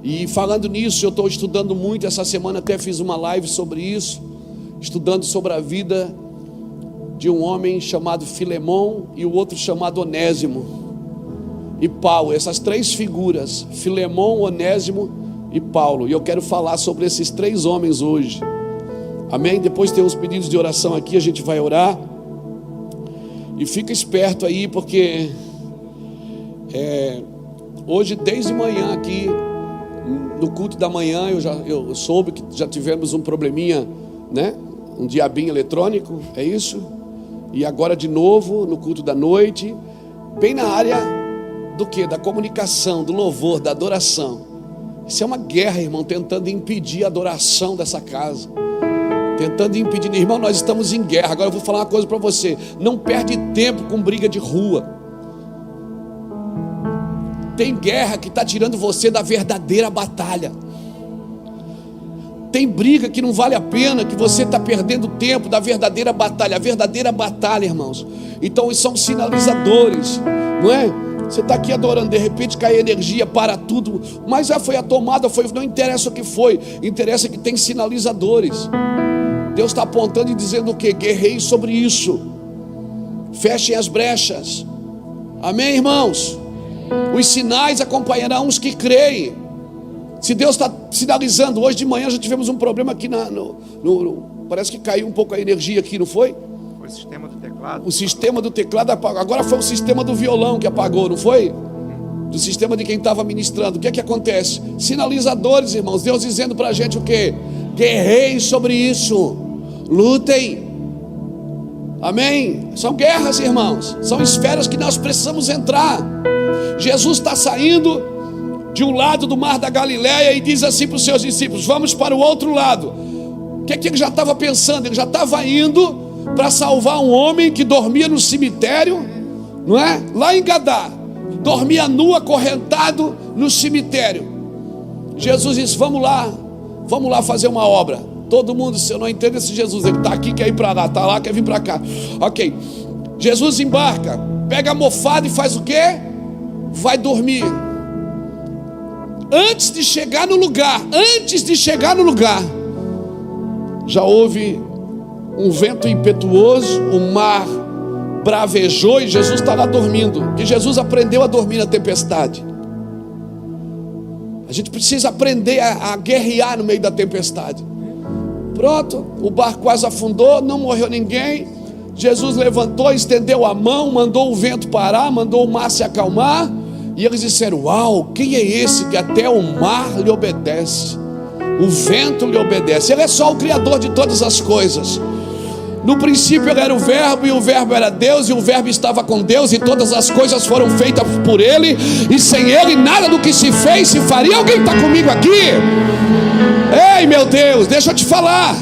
E falando nisso, eu estou estudando muito. Essa semana até fiz uma live sobre isso, estudando sobre a vida de um homem chamado Filemão e o outro chamado Onésimo e Paulo. Essas três figuras, Filemão, Onésimo e Paulo. E eu quero falar sobre esses três homens hoje. Amém? Depois tem uns pedidos de oração aqui, a gente vai orar. E fica esperto aí, porque hoje desde manhã aqui no culto da manhã eu soube que já tivemos um probleminha, né? Um diabinho eletrônico, é isso? E agora de novo no culto da noite, bem na área do que? Da comunicação, do louvor, da adoração. Isso é uma guerra, irmão, tentando impedir a adoração dessa casa, tentando impedir. Irmão, nós estamos em guerra. Agora eu vou falar uma coisa para você: não perde tempo com briga de rua. Tem guerra que está tirando você da verdadeira batalha. Tem briga que não vale a pena, que você está perdendo tempo da verdadeira batalha. A verdadeira batalha, irmãos, então são sinalizadores, não é? Você está aqui adorando, de repente cai energia, para tudo. Mas já foi a tomada, não interessa o que foi, interessa que tem sinalizadores. Deus está apontando e dizendo o que? Guerrei sobre isso. Fechem as brechas. Amém, irmãos? Os sinais acompanharão os que creem. Se Deus está sinalizando, hoje de manhã já tivemos um problema aqui parece que caiu um pouco a energia aqui, não foi? Foi o sistema do teclado. O sistema do teclado apagou. Agora foi o sistema do violão que apagou, não foi? Do sistema de quem estava ministrando. O que é que acontece? Sinalizadores, irmãos. Deus dizendo para a gente o que? Guerrei sobre isso. Lutem. Amém? São guerras, irmãos. São esferas que nós precisamos entrar. Jesus está saindo de um lado do mar da Galileia e diz assim para os seus discípulos: vamos para o outro lado. O que é que ele já estava pensando? Ele já estava indo para salvar um homem que dormia no cemitério, não é? Lá em Gadá, dormia nu, acorrentado no cemitério. Jesus disse: vamos lá fazer uma obra. Todo mundo, se eu não entendo esse Jesus, ele está aqui, quer ir para lá, está lá, quer vir para cá. Ok, Jesus embarca, pega a mofada e faz o quê? Vai dormir. Antes de chegar no lugar, já houve um vento impetuoso, o mar bravejou e Jesus está lá dormindo. E Jesus aprendeu a dormir na tempestade. A gente precisa aprender a guerrear no meio da tempestade. Pronto, o barco quase afundou, não morreu ninguém. Jesus levantou, estendeu a mão, mandou o vento parar, mandou o mar se acalmar. E eles disseram: uau, quem é esse que até o mar lhe obedece, o vento lhe obedece? Ele é só o Criador de todas as coisas. No princípio ele era o Verbo, e o Verbo era Deus, e o Verbo estava com Deus, e todas as coisas foram feitas por Ele, e sem Ele nada do que se fez se faria. Alguém está comigo aqui? Ei, meu Deus, deixa eu te falar.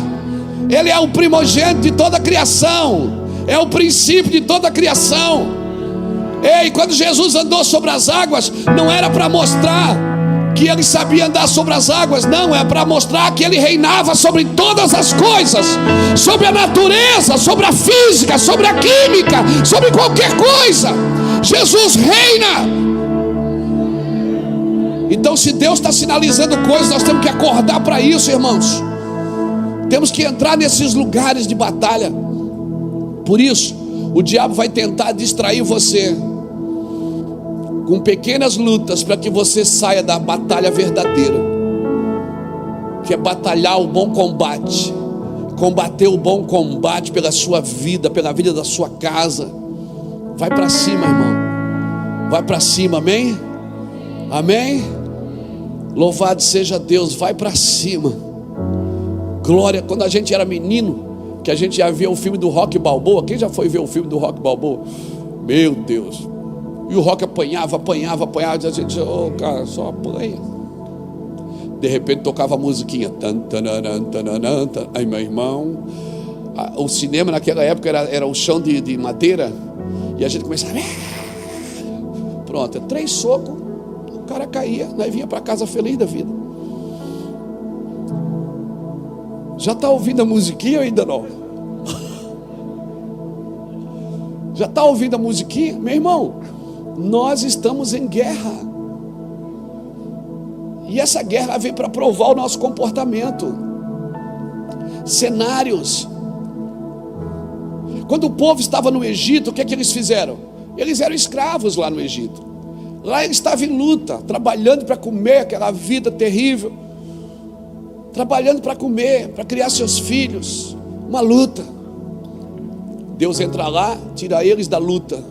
Ele é o primogênito de toda a criação, é o princípio de toda a criação. Ei, quando Jesus andou sobre as águas, não era para mostrar que ele sabia andar sobre as águas, não, é para mostrar que ele reinava sobre todas as coisas, sobre a natureza, sobre a física, sobre a química, sobre qualquer coisa. Jesus reina. Então, se Deus está sinalizando coisas, nós temos que acordar para isso, irmãos. Temos que entrar nesses lugares de batalha. Por isso, o diabo vai tentar distrair você com pequenas lutas, para que você saia da batalha verdadeira, que é batalhar o bom combate, combater o bom combate pela sua vida, pela vida da sua casa. Vai para cima, irmão, vai para cima, amém? Amém? Louvado seja Deus, vai para cima. Glória. Quando a gente era menino, que a gente já via o filme do Rocky Balboa. Quem já foi ver o filme do Rocky Balboa? Meu Deus. E o Rocky apanhava, e a gente, cara, só apanha. De repente tocava a musiquinha. Aí, meu irmão, o cinema naquela época era o chão de madeira, e a gente começava. Pronto, 3 socos, o cara caía, nós vinha para casa feliz da vida. Já está ouvindo a musiquinha ou ainda não? Já está ouvindo a musiquinha? Meu irmão, nós estamos em guerra. E essa guerra vem para provar o nosso comportamento. Cenários. Quando o povo estava no Egito, o que é que eles fizeram? Eles eram escravos lá no Egito. Lá eles estavam em luta, trabalhando para comer, aquela vida terrível. Trabalhando para comer, para criar seus filhos. Uma luta. Deus entra lá, tira eles da luta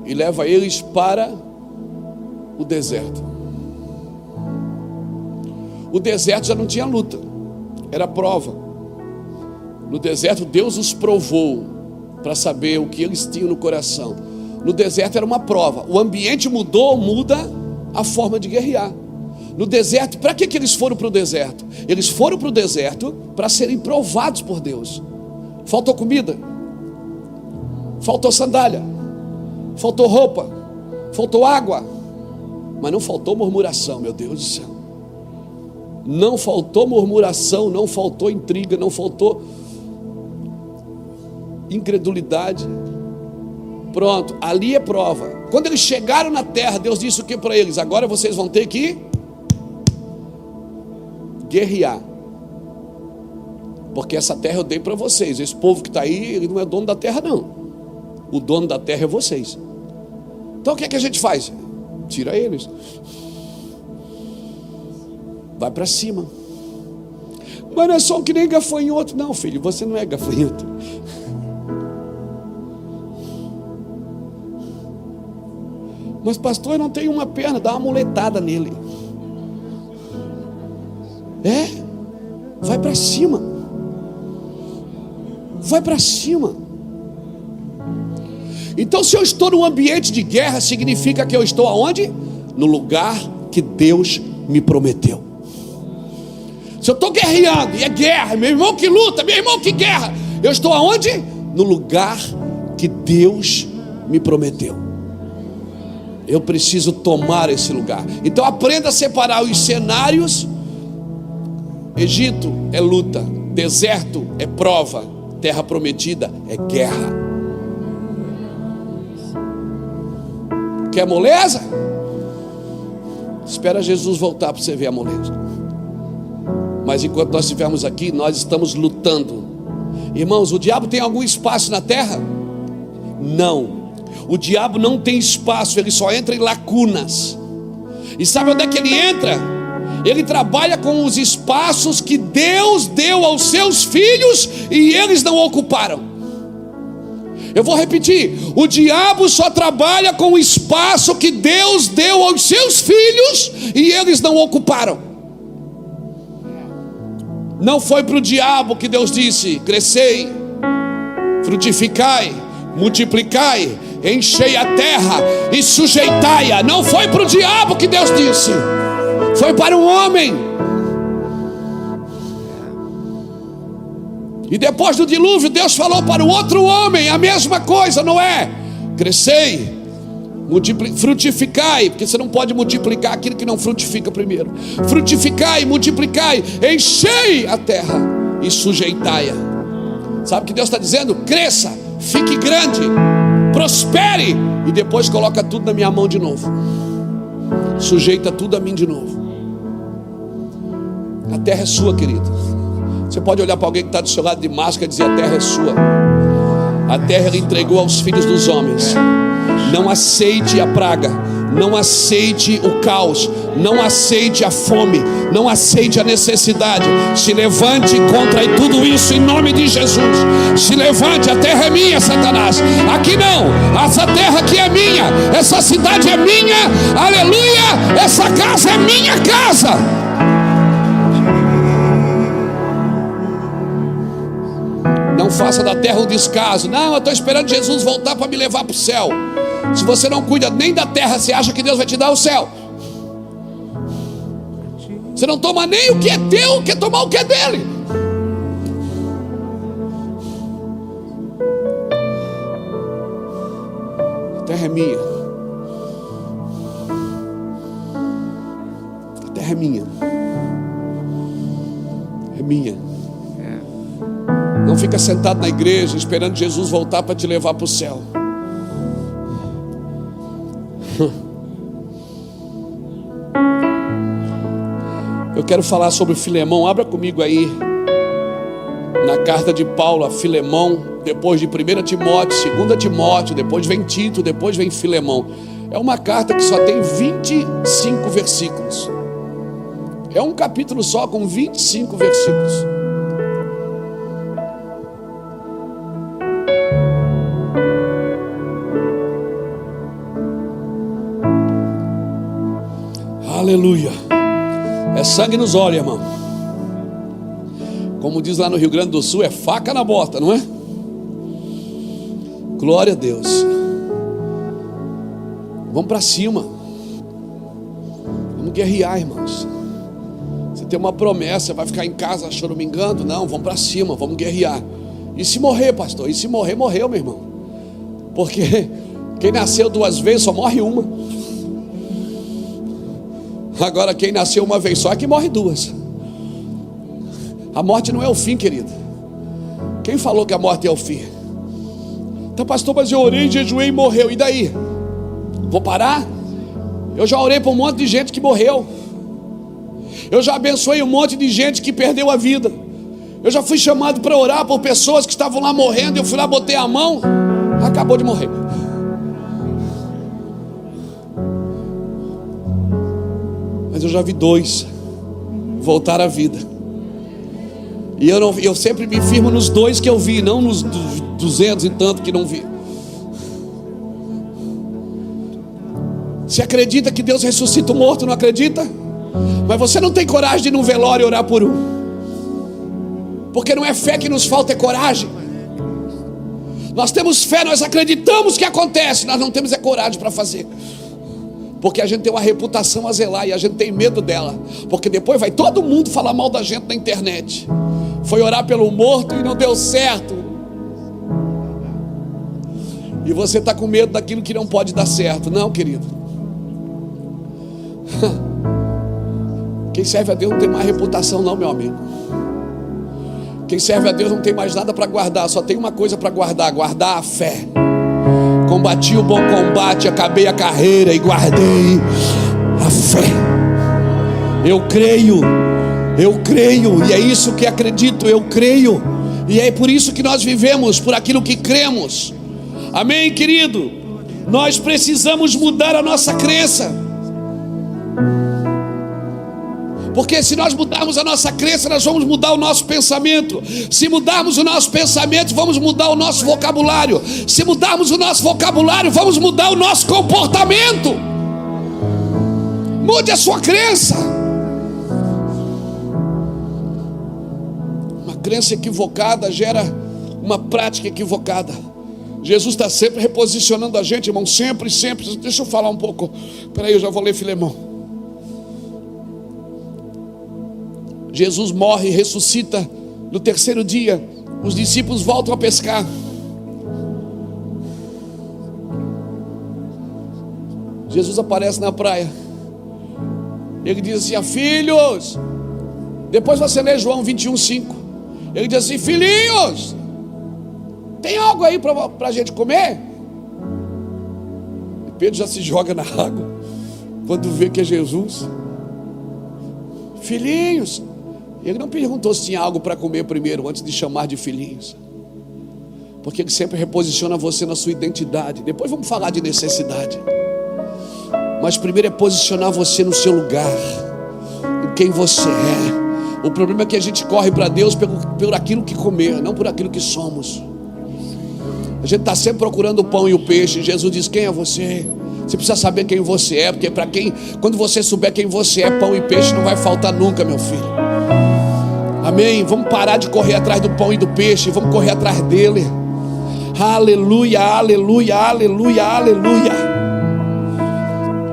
e leva eles para o deserto. O deserto já não tinha luta, era prova. No deserto Deus os provou para saber o que eles tinham no coração. No deserto era uma prova. O ambiente mudou, muda a forma de guerrear. No deserto, para que eles foram para o deserto? Eles foram para o deserto para serem provados por Deus. Faltou comida, faltou sandália, faltou roupa, faltou água, mas não faltou murmuração, meu Deus do céu. Não faltou murmuração, não faltou intriga, não faltou incredulidade. Pronto, ali é prova. Quando eles chegaram na terra, Deus disse o que para eles? Agora vocês vão ter que guerrear, porque essa terra eu dei para vocês. Esse povo que está aí, ele não é dono da terra não. O dono da terra é vocês. Então o que é que a gente faz? Tira eles, vai para cima. Mas não é só que nem gafanhoto. Não, filho, você não é gafanhoto. Mas pastor, eu não tenho uma perna. Dá uma muletada nele. Vai para cima. Vai para cima. Então, se eu estou num ambiente de guerra, significa que eu estou aonde? No lugar que Deus me prometeu. Se eu estou guerreando, e é guerra, meu irmão que luta, meu irmão que guerra, eu estou aonde? No lugar que Deus me prometeu. Eu preciso tomar esse lugar. Então aprenda a separar os cenários. Egito é luta, deserto é prova, terra prometida é guerra. Quer moleza? Espera Jesus voltar para você ver a moleza. Mas enquanto nós estivermos aqui, nós estamos lutando. Irmãos, o diabo tem algum espaço na terra? Não. O diabo não tem espaço, ele só entra em lacunas. E sabe onde é que ele entra? Ele trabalha com os espaços que Deus deu aos seus filhos e eles não ocuparam. Eu vou repetir: o diabo só trabalha com o espaço que Deus deu aos seus filhos e eles não ocuparam. Não foi para o diabo que Deus disse: crescei, frutificai, multiplicai, enchei a terra e sujeitai-a. Não foi para o diabo que Deus disse, foi para um homem. E depois do dilúvio, Deus falou para o outro homem a mesma coisa, não é? Crescei, frutificai, porque você não pode multiplicar aquilo que não frutifica primeiro. Frutificai, multiplicai, enchei a terra e sujeitai-a. Sabe o que Deus está dizendo? Cresça, fique grande, prospere, e depois coloca tudo na minha mão de novo. Sujeita tudo a mim de novo. A terra é sua, querido. Você pode olhar para alguém que está do seu lado de máscara e dizer: a terra é sua. A terra ele entregou aos filhos dos homens. Não aceite a praga, não aceite o caos, não aceite a fome, não aceite a necessidade. Se levante contra tudo isso em nome de Jesus. Se levante, a terra é minha, Satanás. Aqui não, essa terra aqui é minha, essa cidade é minha, aleluia, essa casa é minha casa. Não faça da terra um descaso. Não, eu estou esperando Jesus voltar para me levar para o céu. Se você não cuida nem da terra, você acha que Deus vai te dar o céu? Você não toma nem o que é teu, quer tomar o que é dele. A terra é minha. A terra é minha. É minha. Não fica sentado na igreja esperando Jesus voltar para te levar para o céu. Eu quero falar sobre Filemão. Abra comigo aí na carta de Paulo a Filemão, depois de 1 Timóteo, 2 Timóteo, depois vem Tito, depois vem Filemão. É uma carta que só tem 25 versículos. É um capítulo só com 25 versículos. Aleluia. É sangue nos olhos, irmão. Como diz lá no Rio Grande do Sul, é faca na bota, não é? Glória a Deus. Vamos para cima. Vamos guerrear, irmãos. Você tem uma promessa, vai ficar em casa choramingando? Não, vamos para cima, vamos guerrear. E se morrer, pastor? E se morrer, morreu, meu irmão. Porque quem nasceu 2 vezes só morre uma. Agora quem nasceu uma vez só é que morre 2. A morte não é o fim, querido. Quem falou que a morte é o fim? Então, pastor, mas eu orei, jejuei e morreu. E daí? Vou parar? Eu já orei para um monte de gente que morreu. Eu já abençoei um monte de gente que perdeu a vida. Eu já fui chamado para orar por pessoas que estavam lá morrendo. Eu fui lá, botei a mão, acabou de morrer. Mas eu já vi 2 voltar à vida. E eu sempre me firmo nos 2 que eu vi, não nos 200 e tanto que não vi. Você acredita que Deus ressuscita o morto? Não acredita? Mas você não tem coragem de ir num velório e orar por um. Porque não é fé que nos falta, é coragem. Nós temos fé, nós acreditamos que acontece, nós não temos coragem para fazer. Porque a gente tem uma reputação a zelar e a gente tem medo dela. Porque depois vai todo mundo falar mal da gente na internet. Foi orar pelo morto e não deu certo. E você está com medo daquilo que não pode dar certo. Não, querido. Quem serve a Deus não tem mais reputação não, meu amigo. Quem serve a Deus não tem mais nada para guardar. Só tem uma coisa para guardar. Guardar a fé. Combati o bom combate, acabei a carreira e guardei a fé. Eu creio, e é isso que acredito, eu creio, e é por isso que nós vivemos, por aquilo que cremos. Amém, querido? Nós precisamos mudar a nossa crença. Porque se nós mudarmos a nossa crença, nós vamos mudar o nosso pensamento. Se mudarmos o nosso pensamento, vamos mudar o nosso vocabulário. Se mudarmos o nosso vocabulário, vamos mudar o nosso comportamento. Mude a sua crença. Uma crença equivocada gera uma prática equivocada. Jesus está sempre reposicionando a gente, irmão. Sempre. Deixa eu falar um pouco. Espera aí, eu já vou ler Filemão. Jesus morre e ressuscita no 3º dia. Os discípulos voltam a pescar. Jesus aparece na praia. Ele diz assim: filhos. Depois você lê João 21:5. Ele diz assim: filhinhos, tem algo aí para a gente comer? E Pedro já se joga na água quando vê que é Jesus. Filhinhos. Ele não perguntou se tinha algo para comer primeiro, antes de chamar de filhinhos. Porque ele sempre reposiciona você na sua identidade. Depois vamos falar de necessidade. Mas primeiro é posicionar você no seu lugar, em quem você é. O problema é que a gente corre para Deus por aquilo que comer, não por aquilo que somos. A gente está sempre procurando o pão e o peixe. Jesus diz: quem é você? Você precisa saber quem você é. Porque quando você souber quem você é, pão e peixe não vai faltar nunca, meu filho. Amém? Vamos parar de correr atrás do pão e do peixe. Vamos correr atrás dele. Aleluia, aleluia, aleluia, aleluia.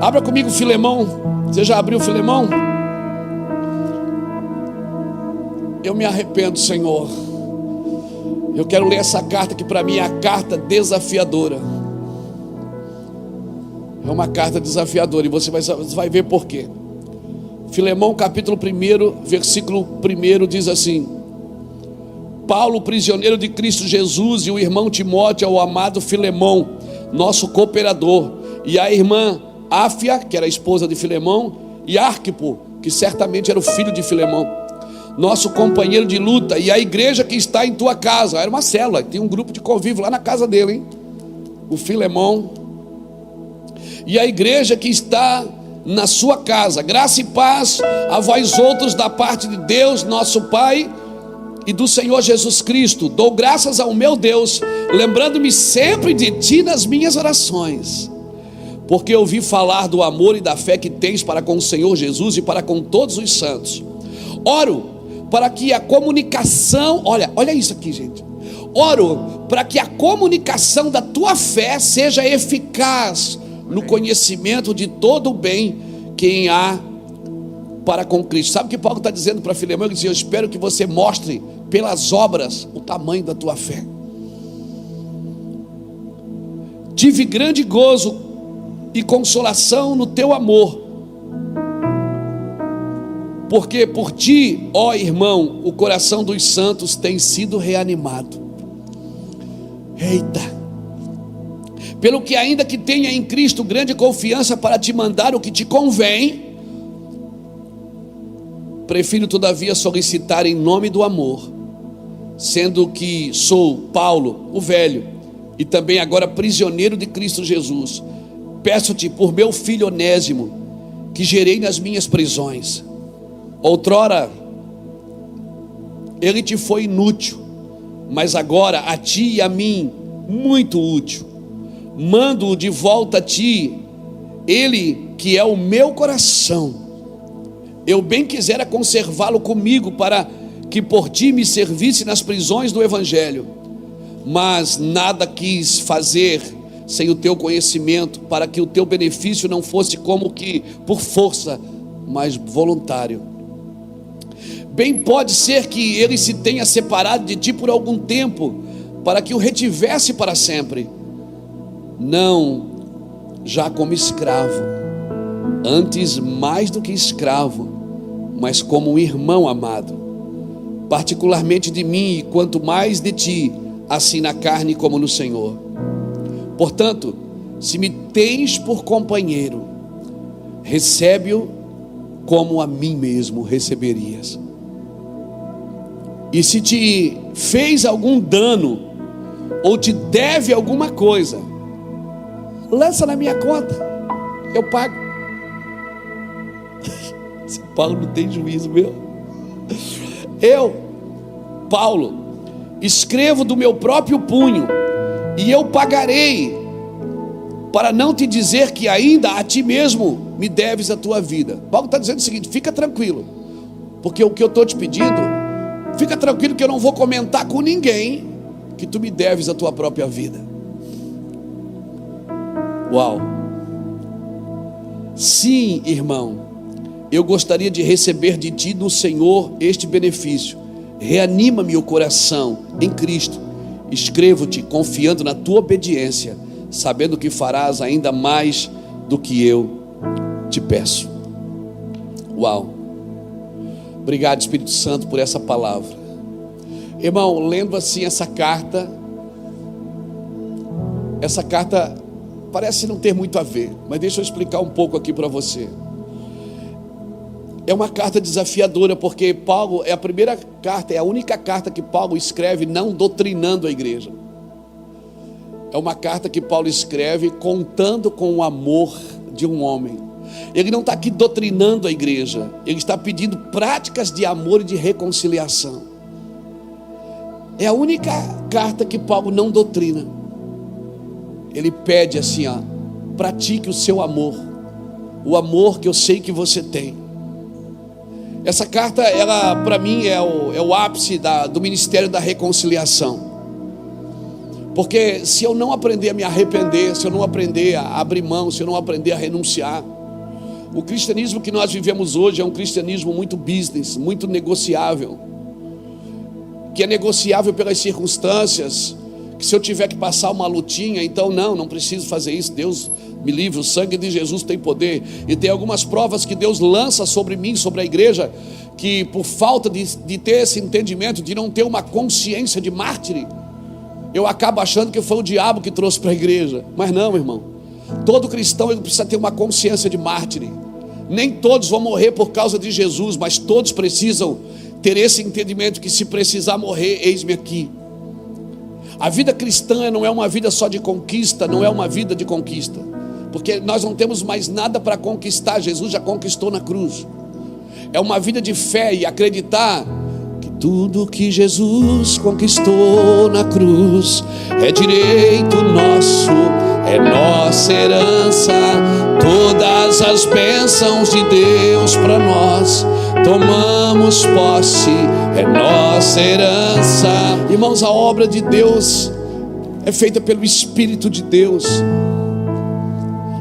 Abra comigo Filemão. Você já abriu Filemão? Eu me arrependo, Senhor. Eu quero ler essa carta que para mim é a carta desafiadora. É uma carta desafiadora e você vai ver por quê. Filemão capítulo 1, versículo 1 diz assim: Paulo, prisioneiro de Cristo Jesus, e o irmão Timóteo ao amado Filemão, nosso cooperador, e a irmã Áfia, que era a esposa de Filemão, e Arquipo, que certamente era o filho de Filemão, nosso companheiro de luta, e a igreja que está em tua casa. Era uma célula, tinha um grupo de convívio lá na casa dele, hein? O Filemão. E a igreja que está na sua casa. Graça e paz a vós outros da parte de Deus, nosso Pai, e do Senhor Jesus Cristo. Dou graças ao meu Deus, lembrando-me sempre de ti nas minhas orações, porque ouvi falar do amor e da fé que tens para com o Senhor Jesus e para com todos os santos. Oro para que a comunicação, olha isso aqui, gente. Oro para que a comunicação da tua fé seja eficaz no conhecimento de todo o bem que há para com Cristo. Sabe o que Paulo está dizendo para Filemão? Ele diz: eu espero que você mostre pelas obras o tamanho da tua fé. Tive grande gozo e consolação no teu amor, porque por ti, ó irmão, o coração dos santos tem sido reanimado. Eita! Pelo que ainda que tenha em Cristo grande confiança para te mandar o que te convém, prefiro todavia solicitar em nome do amor, sendo que sou Paulo, o velho, e também agora prisioneiro de Cristo Jesus. Peço-te por meu filho Onésimo, que gerei nas minhas prisões. Outrora ele te foi inútil, mas agora a ti e a mim muito útil. Mando-o de volta a ti, ele que é o meu coração. Eu bem quisera conservá-lo comigo, para que por ti me servisse nas prisões do Evangelho, mas nada quis fazer sem o teu conhecimento, para que o teu benefício não fosse como que por força, mas voluntário. Bem pode ser que ele se tenha separado de ti por algum tempo, para que o retivesse para sempre, não já como escravo, antes mais do que escravo, mas como um irmão amado, particularmente de mim, e quanto mais de ti, assim na carne como no Senhor. Portanto, se me tens por companheiro, recebe-o como a mim mesmo receberias. E se te fez algum dano, ou te deve alguma coisa, lança na minha conta, eu pago. Esse Paulo não tem juízo, meu. Eu, Paulo, escrevo do meu próprio punho, e eu pagarei, para não te dizer que ainda a ti mesmo me deves a tua vida. Paulo está dizendo o seguinte: fica tranquilo, porque o que eu estou te pedindo, fica tranquilo que eu não vou comentar com ninguém que tu me deves a tua própria vida. Uau! Sim, irmão, eu gostaria de receber de ti no Senhor este benefício. Reanima-me o coração em Cristo. Escrevo-te confiando na tua obediência, sabendo que farás ainda mais do que eu te peço. Uau! Obrigado, Espírito Santo, por essa palavra. Irmão, lendo assim essa carta parece não ter muito a ver, mas deixa eu explicar um pouco aqui para você. É uma carta desafiadora, porque Paulo é a primeira carta, é a única carta que Paulo escreve não doutrinando a igreja. É uma carta que Paulo escreve contando com o amor de um homem. Ele não está aqui doutrinando a igreja, ele está pedindo práticas de amor e de reconciliação. É a única carta que Paulo não doutrina. Ele pede assim, pratique o seu amor, o amor que eu sei que você tem. Essa carta, ela para mim é o ápice do ministério da reconciliação. Porque se eu não aprender a me arrepender, se eu não aprender a abrir mão, se eu não aprender a renunciar, o cristianismo que nós vivemos hoje é um cristianismo muito business, muito negociável, que é negociável pelas circunstâncias, que se eu tiver que passar uma lutinha, então não preciso fazer isso, Deus me livre, o sangue de Jesus tem poder. E tem algumas provas que Deus lança sobre mim, sobre a igreja, que por falta de ter esse entendimento, de não ter uma consciência de mártir, eu acabo achando que foi o diabo que trouxe para a igreja. Mas não, irmão, todo cristão ele precisa ter uma consciência de mártir, Nem todos vão morrer por causa de Jesus, mas todos precisam ter esse entendimento que se precisar morrer, eis-me aqui. A vida cristã não é uma vida só de conquista, não é uma vida de conquista, porque nós não temos mais nada para conquistar, Jesus já conquistou na cruz. É uma vida de fé e acreditar que tudo que Jesus conquistou na cruz é direito nosso, é nossa herança. Todas as bênçãos de Deus para nós tomamos posse, é nossa herança. Irmãos, a obra de Deus é feita pelo Espírito de Deus.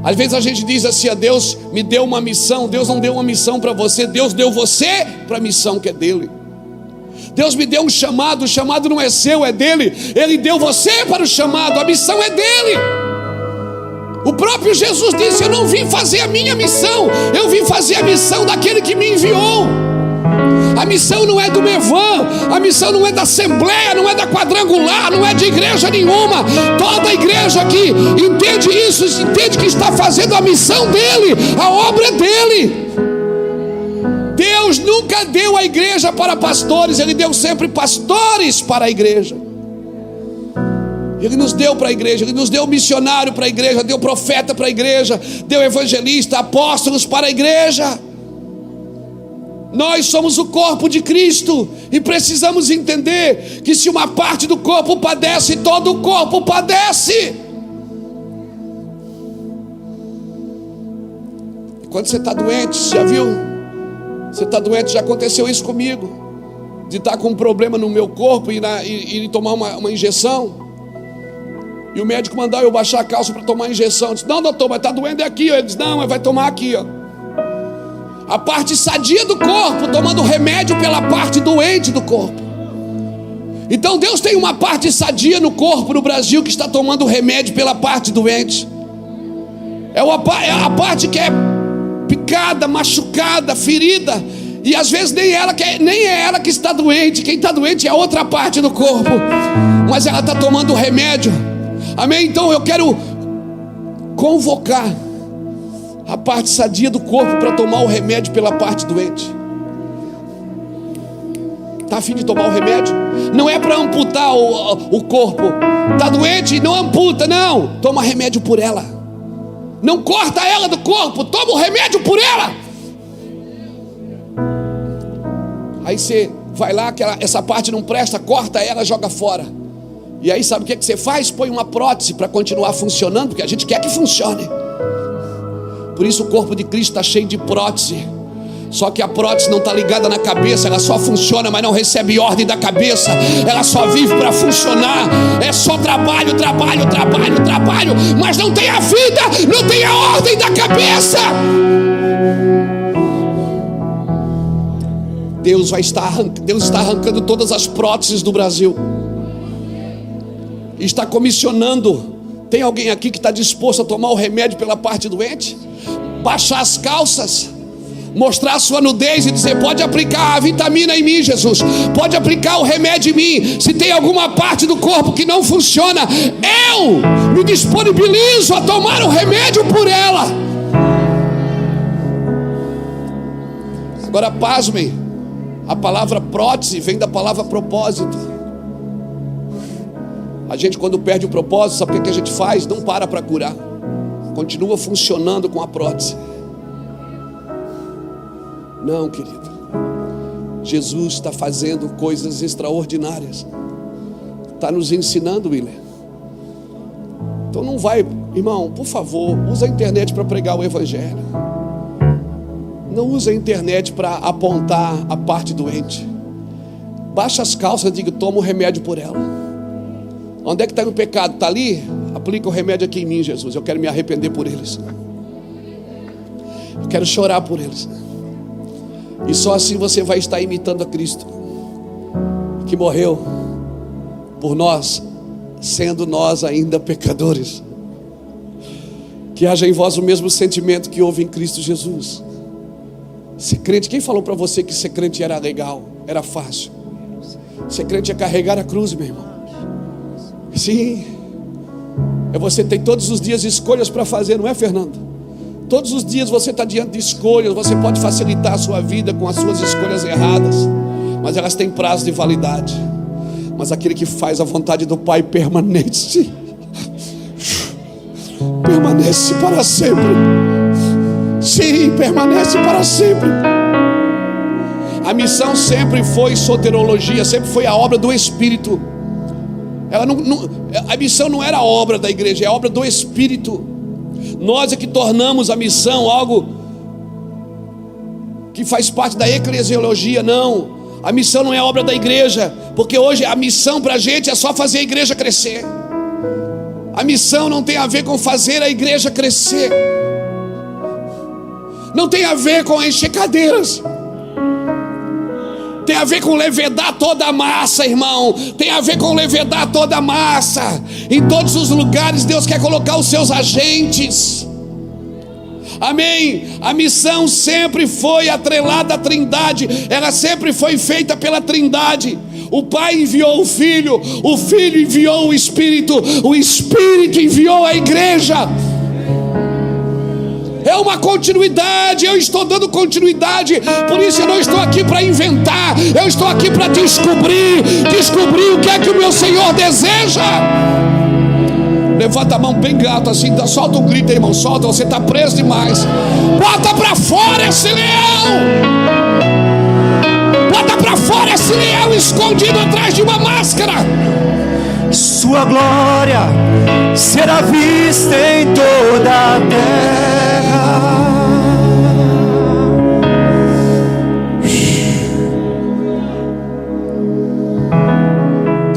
Às vezes a gente diz assim: a Deus me deu uma missão. Deus não deu uma missão para você, Deus deu você para a missão que é dele. Deus me deu um chamado, o chamado não é seu, é dele. Ele deu você para o chamado, a missão é dele. O próprio Jesus disse: eu não vim fazer a minha missão, eu vim fazer a missão daquele que me enviou. A missão não é do Mevan, a missão não é da Assembleia, não é da Quadrangular, não é de igreja nenhuma. Toda igreja aqui entende isso, entende que está fazendo a missão dele, a obra dele. Deus nunca deu a igreja para pastores, ele deu sempre pastores para a igreja. Ele nos deu para a igreja, ele nos deu missionário para a igreja, deu profeta para a igreja, deu evangelista, apóstolos para a igreja. Nós somos o corpo de Cristo e precisamos entender que se uma parte do corpo padece, todo o corpo padece. Quando você está doente, já viu? Você está doente, já aconteceu isso comigo, de estar com um problema no meu corpo e tomar uma injeção. E o médico mandou eu baixar a calça para tomar a injeção. Eu disse: não, doutor, mas está doendo aqui. Ele disse: não, mas vai tomar aqui, ó. A parte sadia do corpo tomando remédio pela parte doente do corpo. Então Deus tem uma parte sadia no corpo no Brasil que está tomando remédio pela parte doente. É a parte que é picada, machucada, ferida. E às vezes nem é ela que está doente. Quem está doente é outra parte do corpo, mas ela está tomando remédio. Amém? Então eu quero convocar a parte sadia do corpo para tomar o remédio pela parte doente. Está a fim de tomar o remédio? Não é para amputar o corpo. Está doente? Não amputa, não. Toma remédio por ela. Não corta ela do corpo, toma o remédio por ela. Aí você vai lá, essa parte não presta, corta ela, joga fora. E aí sabe o que você faz? Põe uma prótese para continuar funcionando, porque a gente quer que funcione. Por isso o corpo de Cristo está cheio de prótese. Só que a prótese não está ligada na cabeça, ela só funciona, mas não recebe ordem da cabeça. Ela só vive para funcionar. É só trabalho, trabalho, trabalho, trabalho, mas não tem a vida, não tem a ordem da cabeça. Deus está arrancando todas as próteses do Brasil. Está comissionando. Tem alguém aqui que está disposto a tomar o remédio pela parte doente? Baixar as calças, mostrar a sua nudez e dizer: pode aplicar a vitamina em mim, Jesus, pode aplicar o remédio em mim. Se tem alguma parte do corpo que não funciona, eu me disponibilizo a tomar o remédio por ela. Agora pasmem, a palavra prótese vem da palavra propósito. A gente, quando perde o propósito, sabe o que a gente faz? Não para curar, continua funcionando com a prótese. Não, querido, Jesus está fazendo coisas extraordinárias, está nos ensinando, William. Então não vai, irmão, por favor, usa a internet para pregar o evangelho. Não usa a internet para apontar a parte doente. Baixa as calças e diga: toma o remédio por ela. Onde é que está o pecado? Está ali? Aplica o remédio aqui em mim, Jesus. Eu quero me arrepender por eles. Eu quero chorar por eles. E só assim você vai estar imitando a Cristo, que morreu por nós, sendo nós ainda pecadores. Que haja em vós o mesmo sentimento que houve em Cristo Jesus. Ser crente, quem falou para você que ser crente era legal, era fácil? Ser crente é carregar a cruz, meu irmão. Sim, é você ter todos os dias escolhas para fazer, não é, Fernando? Todos os dias você está diante de escolhas. Você pode facilitar a sua vida com as suas escolhas erradas, mas elas têm prazo de validade. Mas aquele que faz a vontade do Pai permanece para sempre. Sim, permanece para sempre. A missão sempre foi soterologia, sempre foi a obra do Espírito. A missão não era a obra da igreja, é a obra do Espírito. Nós é que tornamos a missão algo que faz parte da eclesiologia. Não, a missão não é a obra da igreja, porque hoje a missão para a gente é só fazer a igreja crescer. A missão não tem a ver com fazer a igreja crescer, não tem a ver com encher cadeiras, tem a ver com levedar toda a massa, irmão. Tem a ver com levedar toda a massa. Em todos os lugares Deus quer colocar os seus agentes. Amém. A missão sempre foi atrelada à Trindade. Ela sempre foi feita pela Trindade. O Pai enviou o Filho enviou o Espírito enviou a igreja. É uma continuidade, eu estou dando continuidade. Por isso eu não estou aqui para inventar, eu estou aqui para descobrir o que é que o meu Senhor deseja. Levanta a mão bem gato assim, solta um grito aí, irmão, solta, você está preso demais. Bota para fora esse leão. Bota para fora esse leão escondido atrás de uma máscara. Sua glória será vista em toda a terra.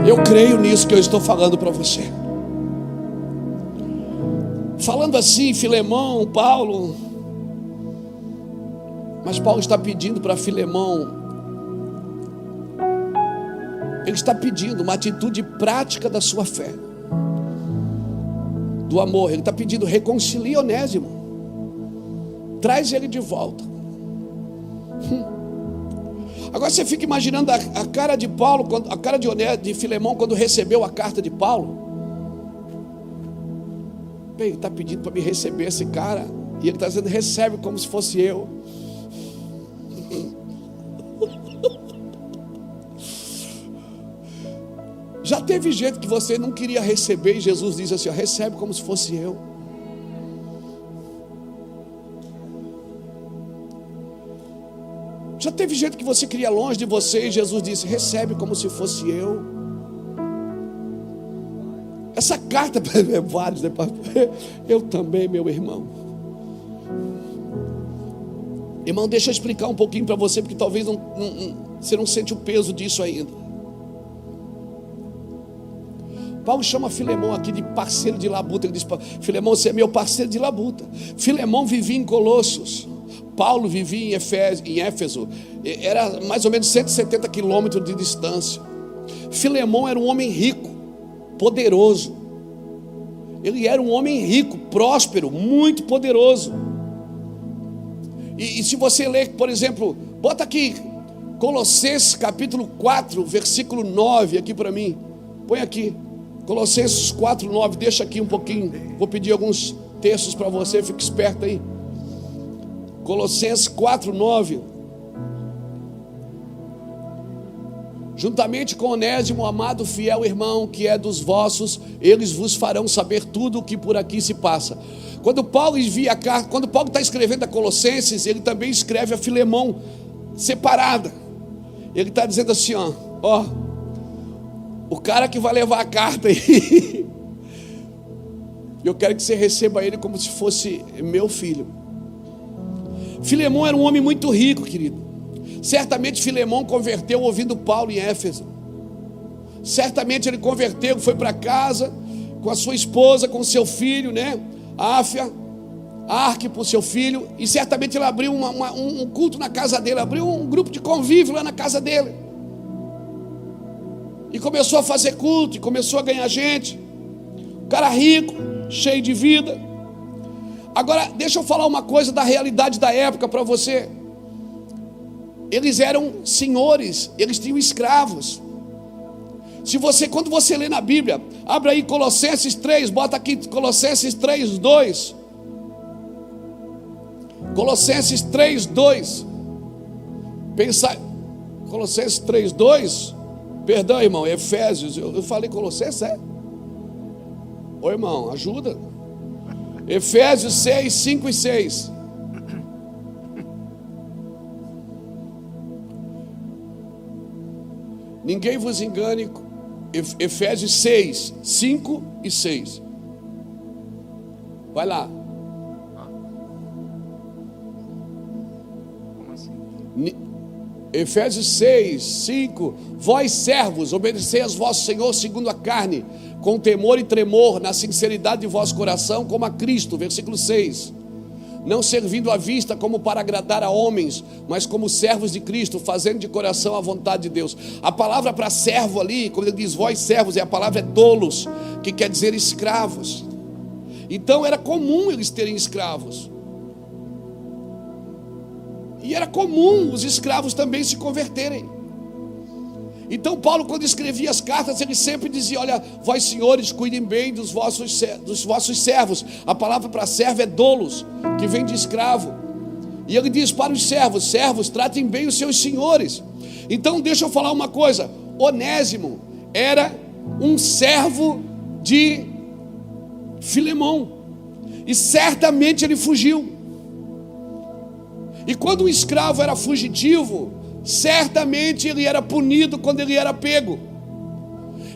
Eu creio nisso que eu estou falando para você. Falando assim, Filemão, Paulo. Mas Paulo está pedindo para Filemão, ele está pedindo uma atitude prática da sua fé, do amor. Ele está pedindo: reconcilia Onésimo, traz ele de volta. Agora você fica imaginando a cara de Paulo, a cara de Filemão quando recebeu a carta de Paulo. Bem, ele está pedindo para me receber esse cara, e ele está dizendo: recebe como se fosse eu. Já teve gente que você não queria receber e Jesus diz assim: ó, recebe como se fosse eu. Já teve gente que você queria longe de você e Jesus disse: recebe como se fosse eu. Essa carta é vários, né? Eu também, meu irmão. Irmão, deixa eu explicar um pouquinho para você, porque talvez você não sente o peso disso ainda. Paulo chama Filemão aqui de parceiro de labuta. Ele diz: Filemão, você é meu parceiro de labuta. Filemão vivia em Colossos, Paulo vivia em Éfeso. Era mais ou menos 170 quilômetros de distância. Filemão era um homem rico, poderoso. Ele era um homem rico, próspero, muito poderoso. E se você ler, por exemplo, bota aqui Colossenses capítulo 4, versículo 9 aqui para mim. Põe aqui Colossenses 4, 9, deixa aqui um pouquinho. Vou pedir alguns textos para você, fique esperto aí. Colossenses 4, 9. Juntamente com Onésimo, amado fiel irmão, que é dos vossos, eles vos farão saber tudo o que por aqui se passa. Quando Paulo envia a carta, quando Paulo está escrevendo a Colossenses, ele também escreve a Filemão separada. Ele está dizendo assim: ó, o cara que vai levar a carta aí, eu quero que você receba ele como se fosse meu filho. Filemão era um homem muito rico, querido. Certamente Filemão converteu ouvindo Paulo em Éfeso. Certamente ele converteu, foi para casa com a sua esposa, com o seu filho, né? Arquipo, seu filho. E certamente ele abriu um culto na casa dele, abriu um grupo de convívio lá na casa dele. E começou a fazer culto, e começou a ganhar gente. Um cara rico, cheio de vida. Agora, deixa eu falar uma coisa da realidade da época para você. Eles eram senhores, eles tinham escravos. Quando você lê na Bíblia, abre aí Colossenses 3, bota aqui Colossenses 3, 2. Colossenses 3:2. Colossenses 3:2. Perdão, irmão, Efésios. Eu falei Colossenses, é? Ô irmão, ajuda. Efésios 6, 5 e 6. Ninguém vos engane. Efésios 6, 5 e 6. Vai lá. Como assim? Efésios 6, 5. Vós servos, obedecei aos vosso Senhor segundo a carne, com temor e tremor, na sinceridade de vosso coração, como a Cristo. Versículo 6. Não servindo à vista como para agradar a homens, mas como servos de Cristo, fazendo de coração a vontade de Deus. A palavra para servo ali, quando ele diz vós servos, a palavra é doulos, que quer dizer escravos. Então era comum eles terem escravos. E era comum os escravos também se converterem. Então Paulo, quando escrevia as cartas, ele sempre dizia: olha, vós senhores, cuidem bem dos vossos servos. A palavra para servo é doulos, que vem de escravo. E ele diz para os servos, tratem bem os seus senhores. Então deixa eu falar uma coisa. Onésimo era um servo de Filemão, e certamente ele fugiu. E quando um escravo era fugitivo, certamente ele era punido quando ele era pego.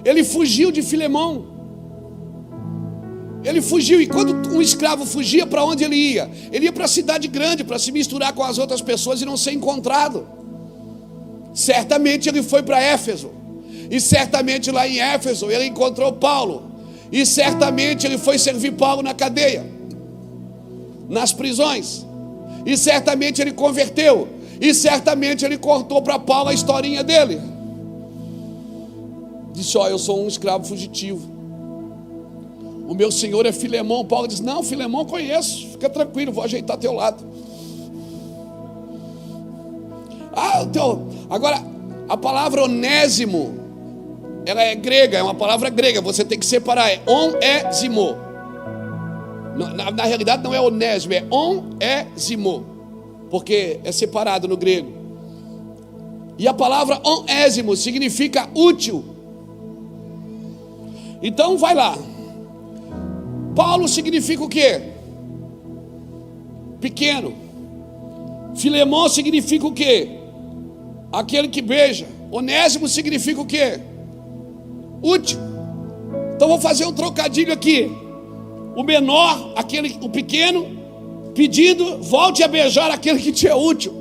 Ele fugiu de Filemão. Ele fugiu, e quando um escravo fugia, para onde ele ia? Ele ia para a cidade grande, para se misturar com as outras pessoas e não ser encontrado. Certamente ele foi para Éfeso, e certamente lá em Éfeso ele encontrou Paulo, e certamente ele foi servir Paulo na cadeia, nas prisões, e certamente ele converteu, e certamente ele contou para Paulo a historinha dele. Disse: ó, eu sou um escravo fugitivo, o meu senhor é Filemão. Paulo disse: não, Filemão conheço, fica tranquilo, vou ajeitar teu lado. Agora, a palavra onésimo, ela é grega, é uma palavra grega, você tem que separar, é onésimo. Na realidade não é onésimo, é onésimo, porque é separado no grego. E a palavra onésimo significa útil. Então vai lá. Paulo significa o quê? Pequeno. Filemão significa o quê? Aquele que beija. Onésimo significa o quê? Útil. Então vou fazer um trocadilho aqui. O menor, o pequeno, pedindo: volte a beijar aquele que te é útil.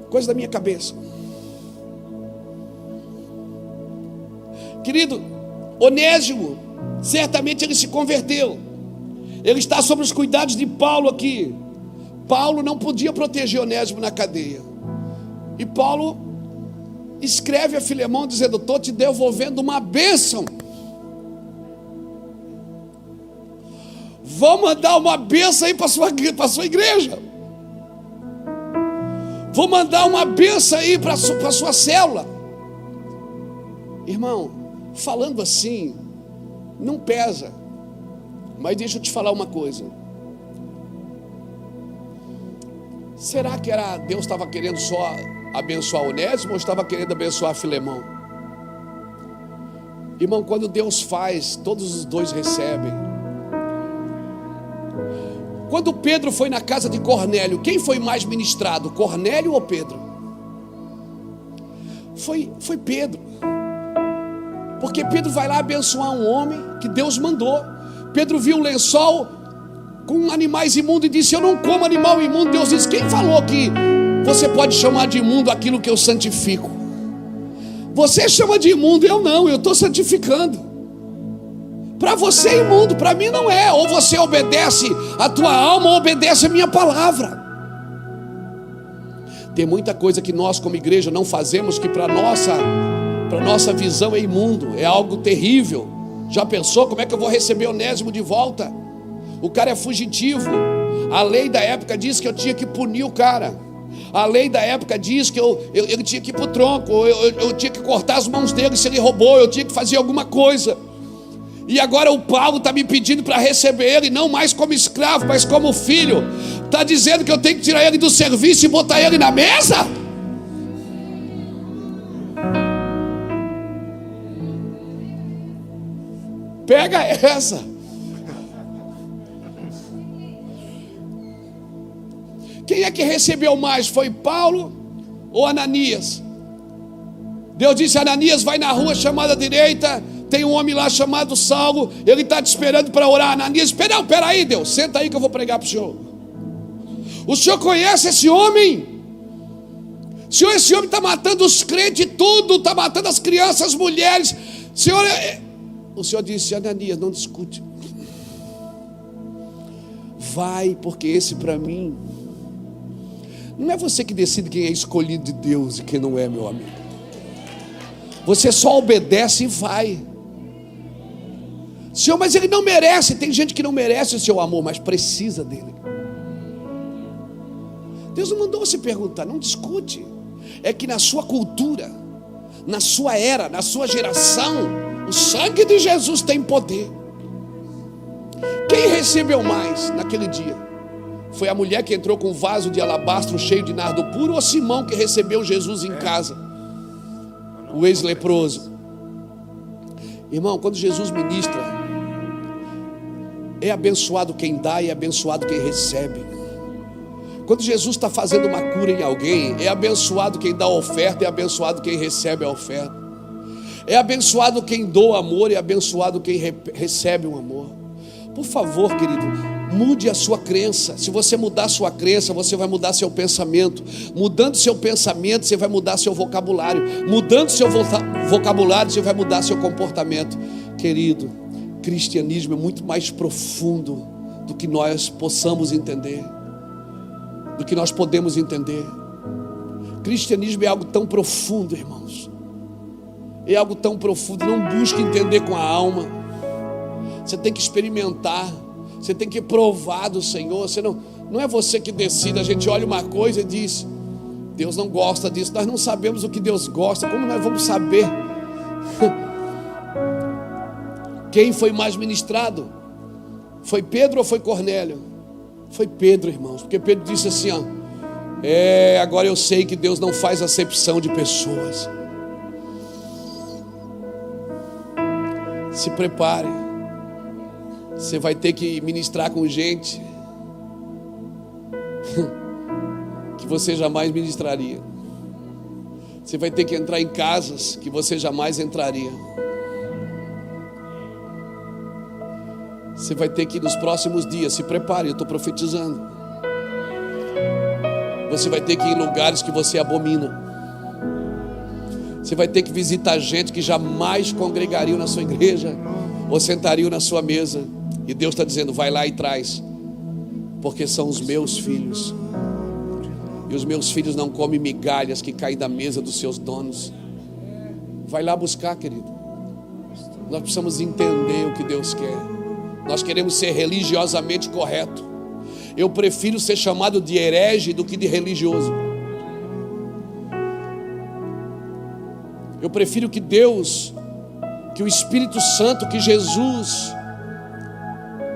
Coisa da minha cabeça. Querido, Onésimo, certamente ele se converteu. Ele está sob os cuidados de Paulo aqui. Paulo não podia proteger Onésimo na cadeia. E Paulo escreve a Filemão dizendo: estou te devolvendo uma bênção. Vou mandar uma bênção aí para a sua igreja. Vou mandar uma bênção aí para a sua célula. Irmão, falando assim, não pesa. Mas deixa eu te falar uma coisa. Será que Deus estava querendo só abençoar Onésimo ou estava querendo abençoar Filemão? Irmão, quando Deus faz, todos os dois recebem. Quando Pedro foi na casa de Cornélio, quem foi mais ministrado, Cornélio ou Pedro? Foi Pedro. Porque Pedro vai lá abençoar um homem que Deus mandou. Pedro viu um lençol com animais imundos e disse: eu não como animal imundo. Deus disse: quem falou que você pode chamar de imundo aquilo que eu santifico? Você chama de imundo, eu não, eu estou santificando. Para você é imundo, para mim não é. Ou você obedece a tua alma ou obedece a minha palavra. Tem muita coisa que nós como igreja não fazemos, que para nossa visão é imundo, é algo terrível. Já pensou como é que eu vou receber Onésimo de volta? O cara é fugitivo. A lei da época diz que eu tinha que punir o cara. A lei da época diz que ele tinha que ir para o tronco, eu tinha que cortar as mãos dele se ele roubou, eu tinha que fazer alguma coisa. E agora o Paulo está me pedindo para receber ele, não mais como escravo, mas como filho. Está dizendo que eu tenho que tirar ele do serviço e botar ele na mesa? Pega essa. Quem é que recebeu mais? Foi Paulo ou Ananias? Deus disse: Ananias, vai na rua chamada direita, tem um homem lá chamado Saulo, ele está te esperando para orar. Ananias, espera aí, Deus, senta aí que eu vou pregar para o senhor. O senhor conhece esse homem? Senhor, esse homem está matando os crentes, tudo, está matando as crianças, as mulheres. Senhor, o senhor disse: Ananias, não discute. Vai, porque esse para mim, não é você que decide quem é escolhido de Deus e quem não é, meu amigo. Você só obedece e vai. Senhor, mas ele não merece. Tem gente que não merece o seu amor, mas precisa dele. Deus não mandou você perguntar, não discute. É que na sua cultura, na sua era, na sua geração, o sangue de Jesus tem poder. Quem recebeu mais naquele dia? Foi a mulher que entrou com um vaso de alabastro cheio de nardo puro, ou Simão que recebeu Jesus em casa? O ex-leproso. Irmão, quando Jesus ministra, é abençoado quem dá e é abençoado quem recebe. Quando Jesus está fazendo uma cura em alguém, é abençoado quem dá a oferta e é abençoado quem recebe a oferta. É abençoado quem doa amor e é abençoado quem recebe o amor. Por favor, querido, mude a sua crença. Se você mudar a sua crença, você vai mudar seu pensamento. Mudando seu pensamento, você vai mudar seu vocabulário. Mudando seu vocabulário, você vai mudar seu comportamento. Querido, cristianismo é muito mais profundo do que nós possamos entender, do que nós podemos entender. Cristianismo é algo tão profundo, irmãos. É algo tão profundo. Não busque entender com a alma. Você tem que experimentar. Você tem que provar do Senhor. Você não é você que decide. A gente olha uma coisa e diz: Deus não gosta disso. Nós não sabemos o que Deus gosta. Como nós vamos saber? Quem foi mais ministrado? Foi Pedro ou foi Cornélio? Foi Pedro, irmãos. Porque Pedro disse assim, ó: agora eu sei que Deus não faz acepção de pessoas. Se prepare. Você vai ter que ministrar com gente que você jamais ministraria. Você vai ter que entrar em casas que você jamais entraria. Você vai ter que, nos próximos dias, se prepare, eu estou profetizando. Você vai ter que ir em lugares que você abomina. Você vai ter que visitar gente que jamais congregariam na sua igreja ou sentariam na sua mesa. E Deus está dizendo: vai lá e traz, porque são os meus filhos. E os meus filhos não comem migalhas que caem da mesa dos seus donos. Vai lá buscar, querido. Nós precisamos entender o que Deus quer. Nós queremos ser religiosamente correto. Eu prefiro ser chamado de herege do que de religioso. Eu prefiro que Deus, que o Espírito Santo, que Jesus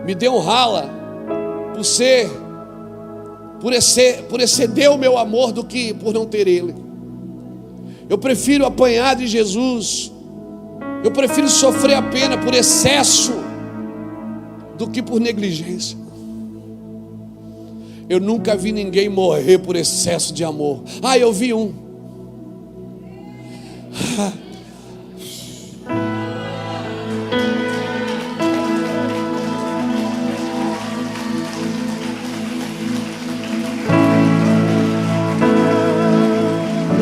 me dê um rala por exceder o meu amor do que por não ter Ele. Eu prefiro apanhar de Jesus. Eu prefiro sofrer a pena por excesso do que por negligência. Eu nunca vi ninguém morrer por excesso de amor. Eu vi um.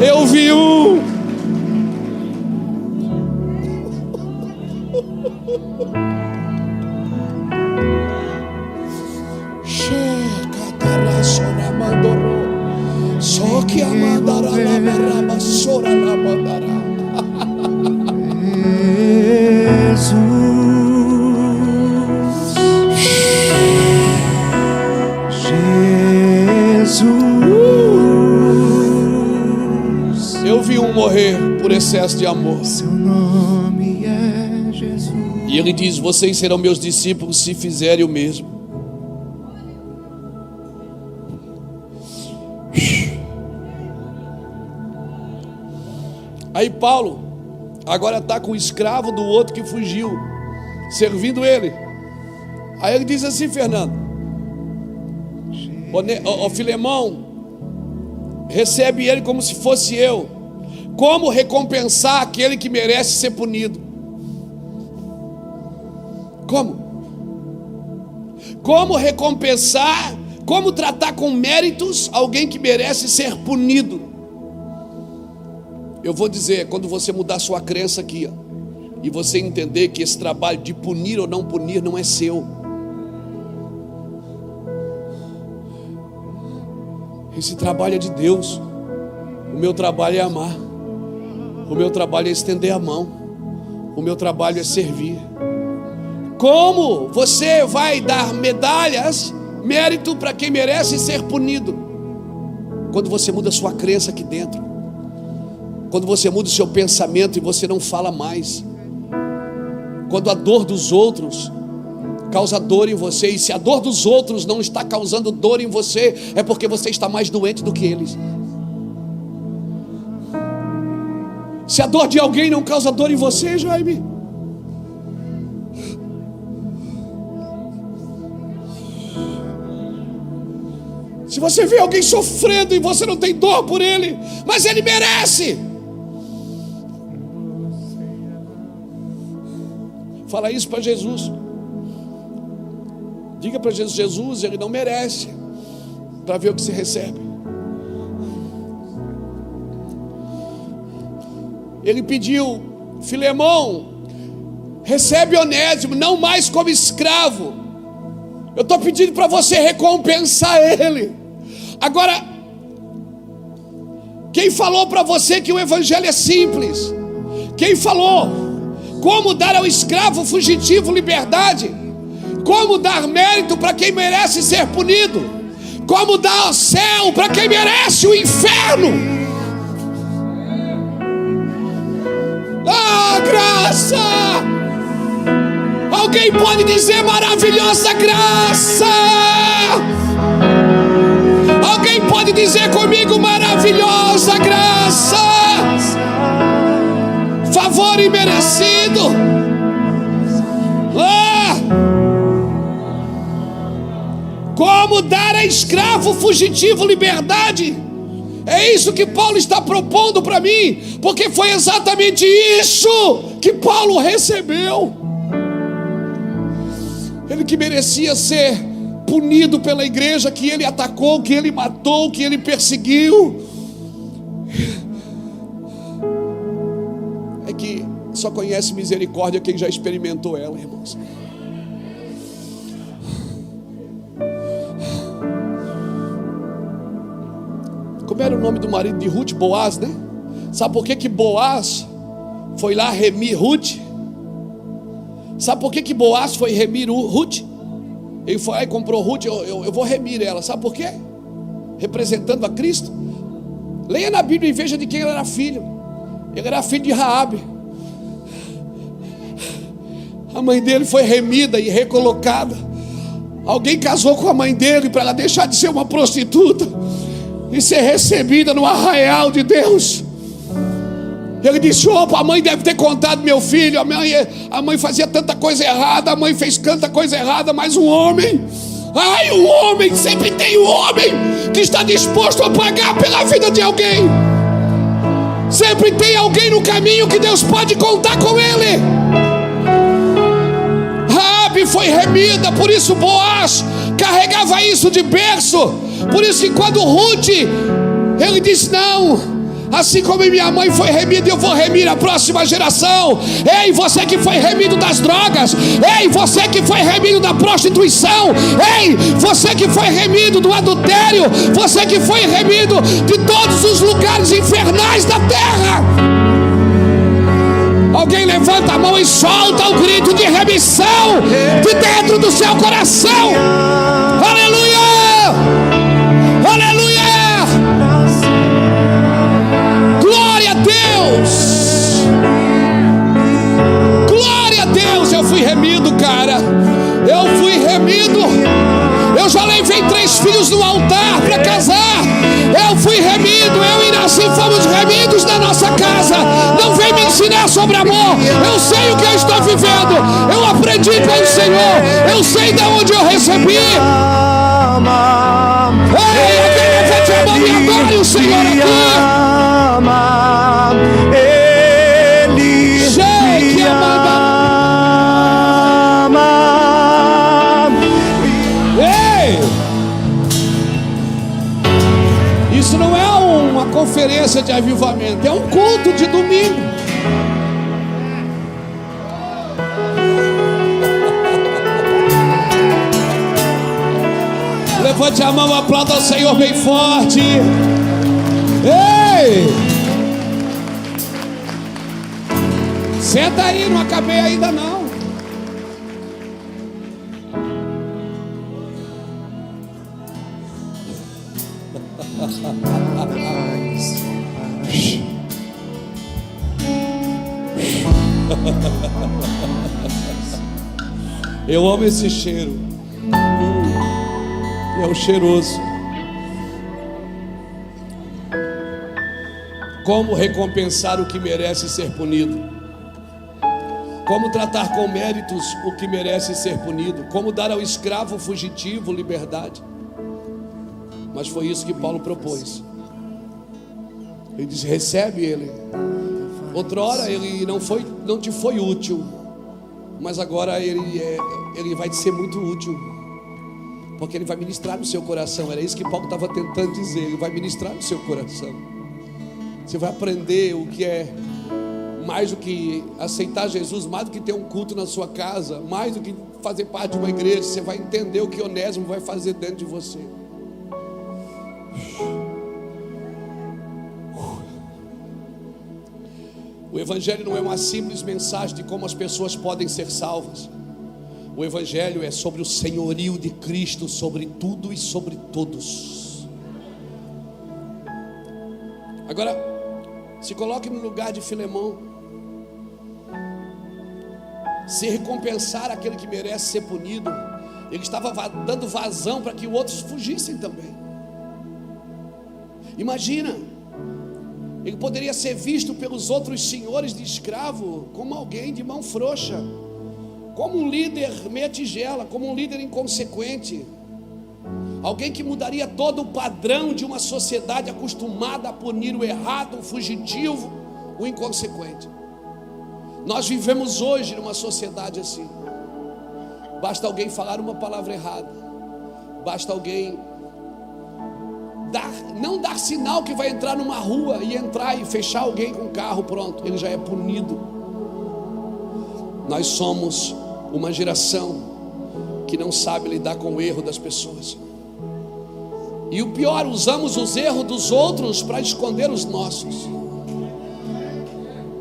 Eu vi um. Só que a mandara la baraba sora la mandara. Jesus. Eu vi um morrer por excesso de amor. Seu nome é Jesus. E ele diz: vocês serão meus discípulos se fizerem o mesmo. Aí Paulo agora está com o escravo do outro que fugiu, servindo ele. Aí ele diz assim: Fernando, Filemão, recebe ele como se fosse eu. Como recompensar aquele que merece ser punido? Como recompensar, como tratar com méritos alguém que merece ser punido? Eu vou dizer, quando você mudar sua crença aqui, e você entender que esse trabalho de punir ou não punir não é seu. Esse trabalho é de Deus. O meu trabalho é amar. O meu trabalho é estender a mão. O meu trabalho é servir. Como você vai dar medalhas, mérito para quem merece ser punido? Quando você muda sua crença aqui dentro. Quando você muda o seu pensamento e você não fala mais. Quando a dor dos outros causa dor em você, e se a dor dos outros não está causando dor em você, é porque você está mais doente do que eles. Se a dor de alguém não causa dor em você, Jaime, se você vê alguém sofrendo e você não tem dor por ele, mas ele merece, fala isso para Jesus. Diga para Jesus: Jesus, ele não merece, para ver o que se recebe. Ele pediu: Filemão, recebe Onésimo, não mais como escravo. Eu estou pedindo para você recompensar ele. Agora, quem falou para você que o evangelho é simples? Quem falou? Como dar ao escravo fugitivo liberdade? Como dar mérito para quem merece ser punido? Como dar o céu para quem merece o inferno? Ah, graça! Alguém pode dizer maravilhosa graça? Alguém pode dizer comigo maravilhosa graça? Favor imerecido. Como dar a escravo fugitivo liberdade? É isso que Paulo está propondo para mim, porque foi exatamente isso que Paulo recebeu. Ele que merecia ser punido pela igreja que ele atacou, que ele matou, que ele perseguiu. É que só conhece misericórdia quem já experimentou ela, irmãos. Como era o nome do marido de Ruth? Boaz, né? Sabe por que Boaz foi lá remir Ruth? Sabe por que Boaz foi remir Ruth? Ele foi lá e comprou Ruth. Eu vou remir ela. Sabe por quê? Representando a Cristo. Leia na Bíblia e veja de quem ele era filho. Ele era filho de Raabe. A mãe dele foi remida e recolocada. Alguém casou com a mãe dele para ela deixar de ser uma prostituta e ser recebida no arraial de Deus. Ele disse: opa, a mãe deve ter contado meu filho. A mãe fazia tanta coisa errada, a mãe fez tanta coisa errada, mas um homem, um homem, sempre tem um homem que está disposto a pagar pela vida de alguém. Sempre tem alguém no caminho que Deus pode contar com ele. Raabe foi remida, por isso Boaz carregava isso de berço. Por isso que quando Ruth, ele disse: não, assim como minha mãe foi remida, eu vou remir a próxima geração. Ei, você que foi remido das drogas, ei, você que foi remido da prostituição, ei, você que foi remido do adultério, você que foi remido de todos os lugares infernais da terra. Alguém levanta a mão e solta o grito de remissão de dentro do seu coração. Aleluia! Aleluia! Glória a Deus! Glória a Deus! ensinar sobre amor. Eu sei o que eu estou vivendo. Eu aprendi com o Senhor. Eu sei de onde eu recebi. Ei, alguém levante a mão e adore o Senhor aqui. Ele me ama. Ei! Isso não é uma conferência de avivamento, é um culto de domingo. Levante a mão, aplauda ao Senhor bem forte. Ei! Senta aí, não acabei ainda não. Eu amo esse cheiro. É o cheiroso. Como recompensar o que merece ser punido? Como tratar com méritos o que merece ser punido? Como dar ao escravo fugitivo liberdade? Mas foi isso que Paulo propôs. Ele diz: recebe ele. Outrora ele não te foi útil, mas agora ele vai te ser muito útil, porque ele vai ministrar no seu coração. Era isso que Paulo estava tentando dizer. Ele vai ministrar no seu coração. Você vai aprender o que é mais do que aceitar Jesus, mais do que ter um culto na sua casa, mais do que fazer parte de uma igreja. Você vai entender o que Onésimo vai fazer dentro de você. O Evangelho não é uma simples mensagem de como as pessoas podem ser salvas. O Evangelho é sobre o senhorio de Cristo sobre tudo e sobre todos. Agora, se coloque no lugar de Filemão. Se recompensar aquele que merece ser punido, ele estava dando vazão para que outros fugissem também. Imagina, ele poderia ser visto pelos outros senhores de escravo como alguém de mão frouxa, como um líder meia tigela, como um líder inconsequente, alguém que mudaria todo o padrão de uma sociedade acostumada a punir o errado, o fugitivo, o inconsequente. Nós vivemos hoje numa sociedade assim. Basta alguém falar uma palavra errada, basta alguém não dar sinal que vai entrar numa rua e entrar e fechar alguém com o carro, pronto, ele já é punido. Nós somos uma geração que não sabe lidar com o erro das pessoas. E o pior, usamos os erros dos outros para esconder os nossos.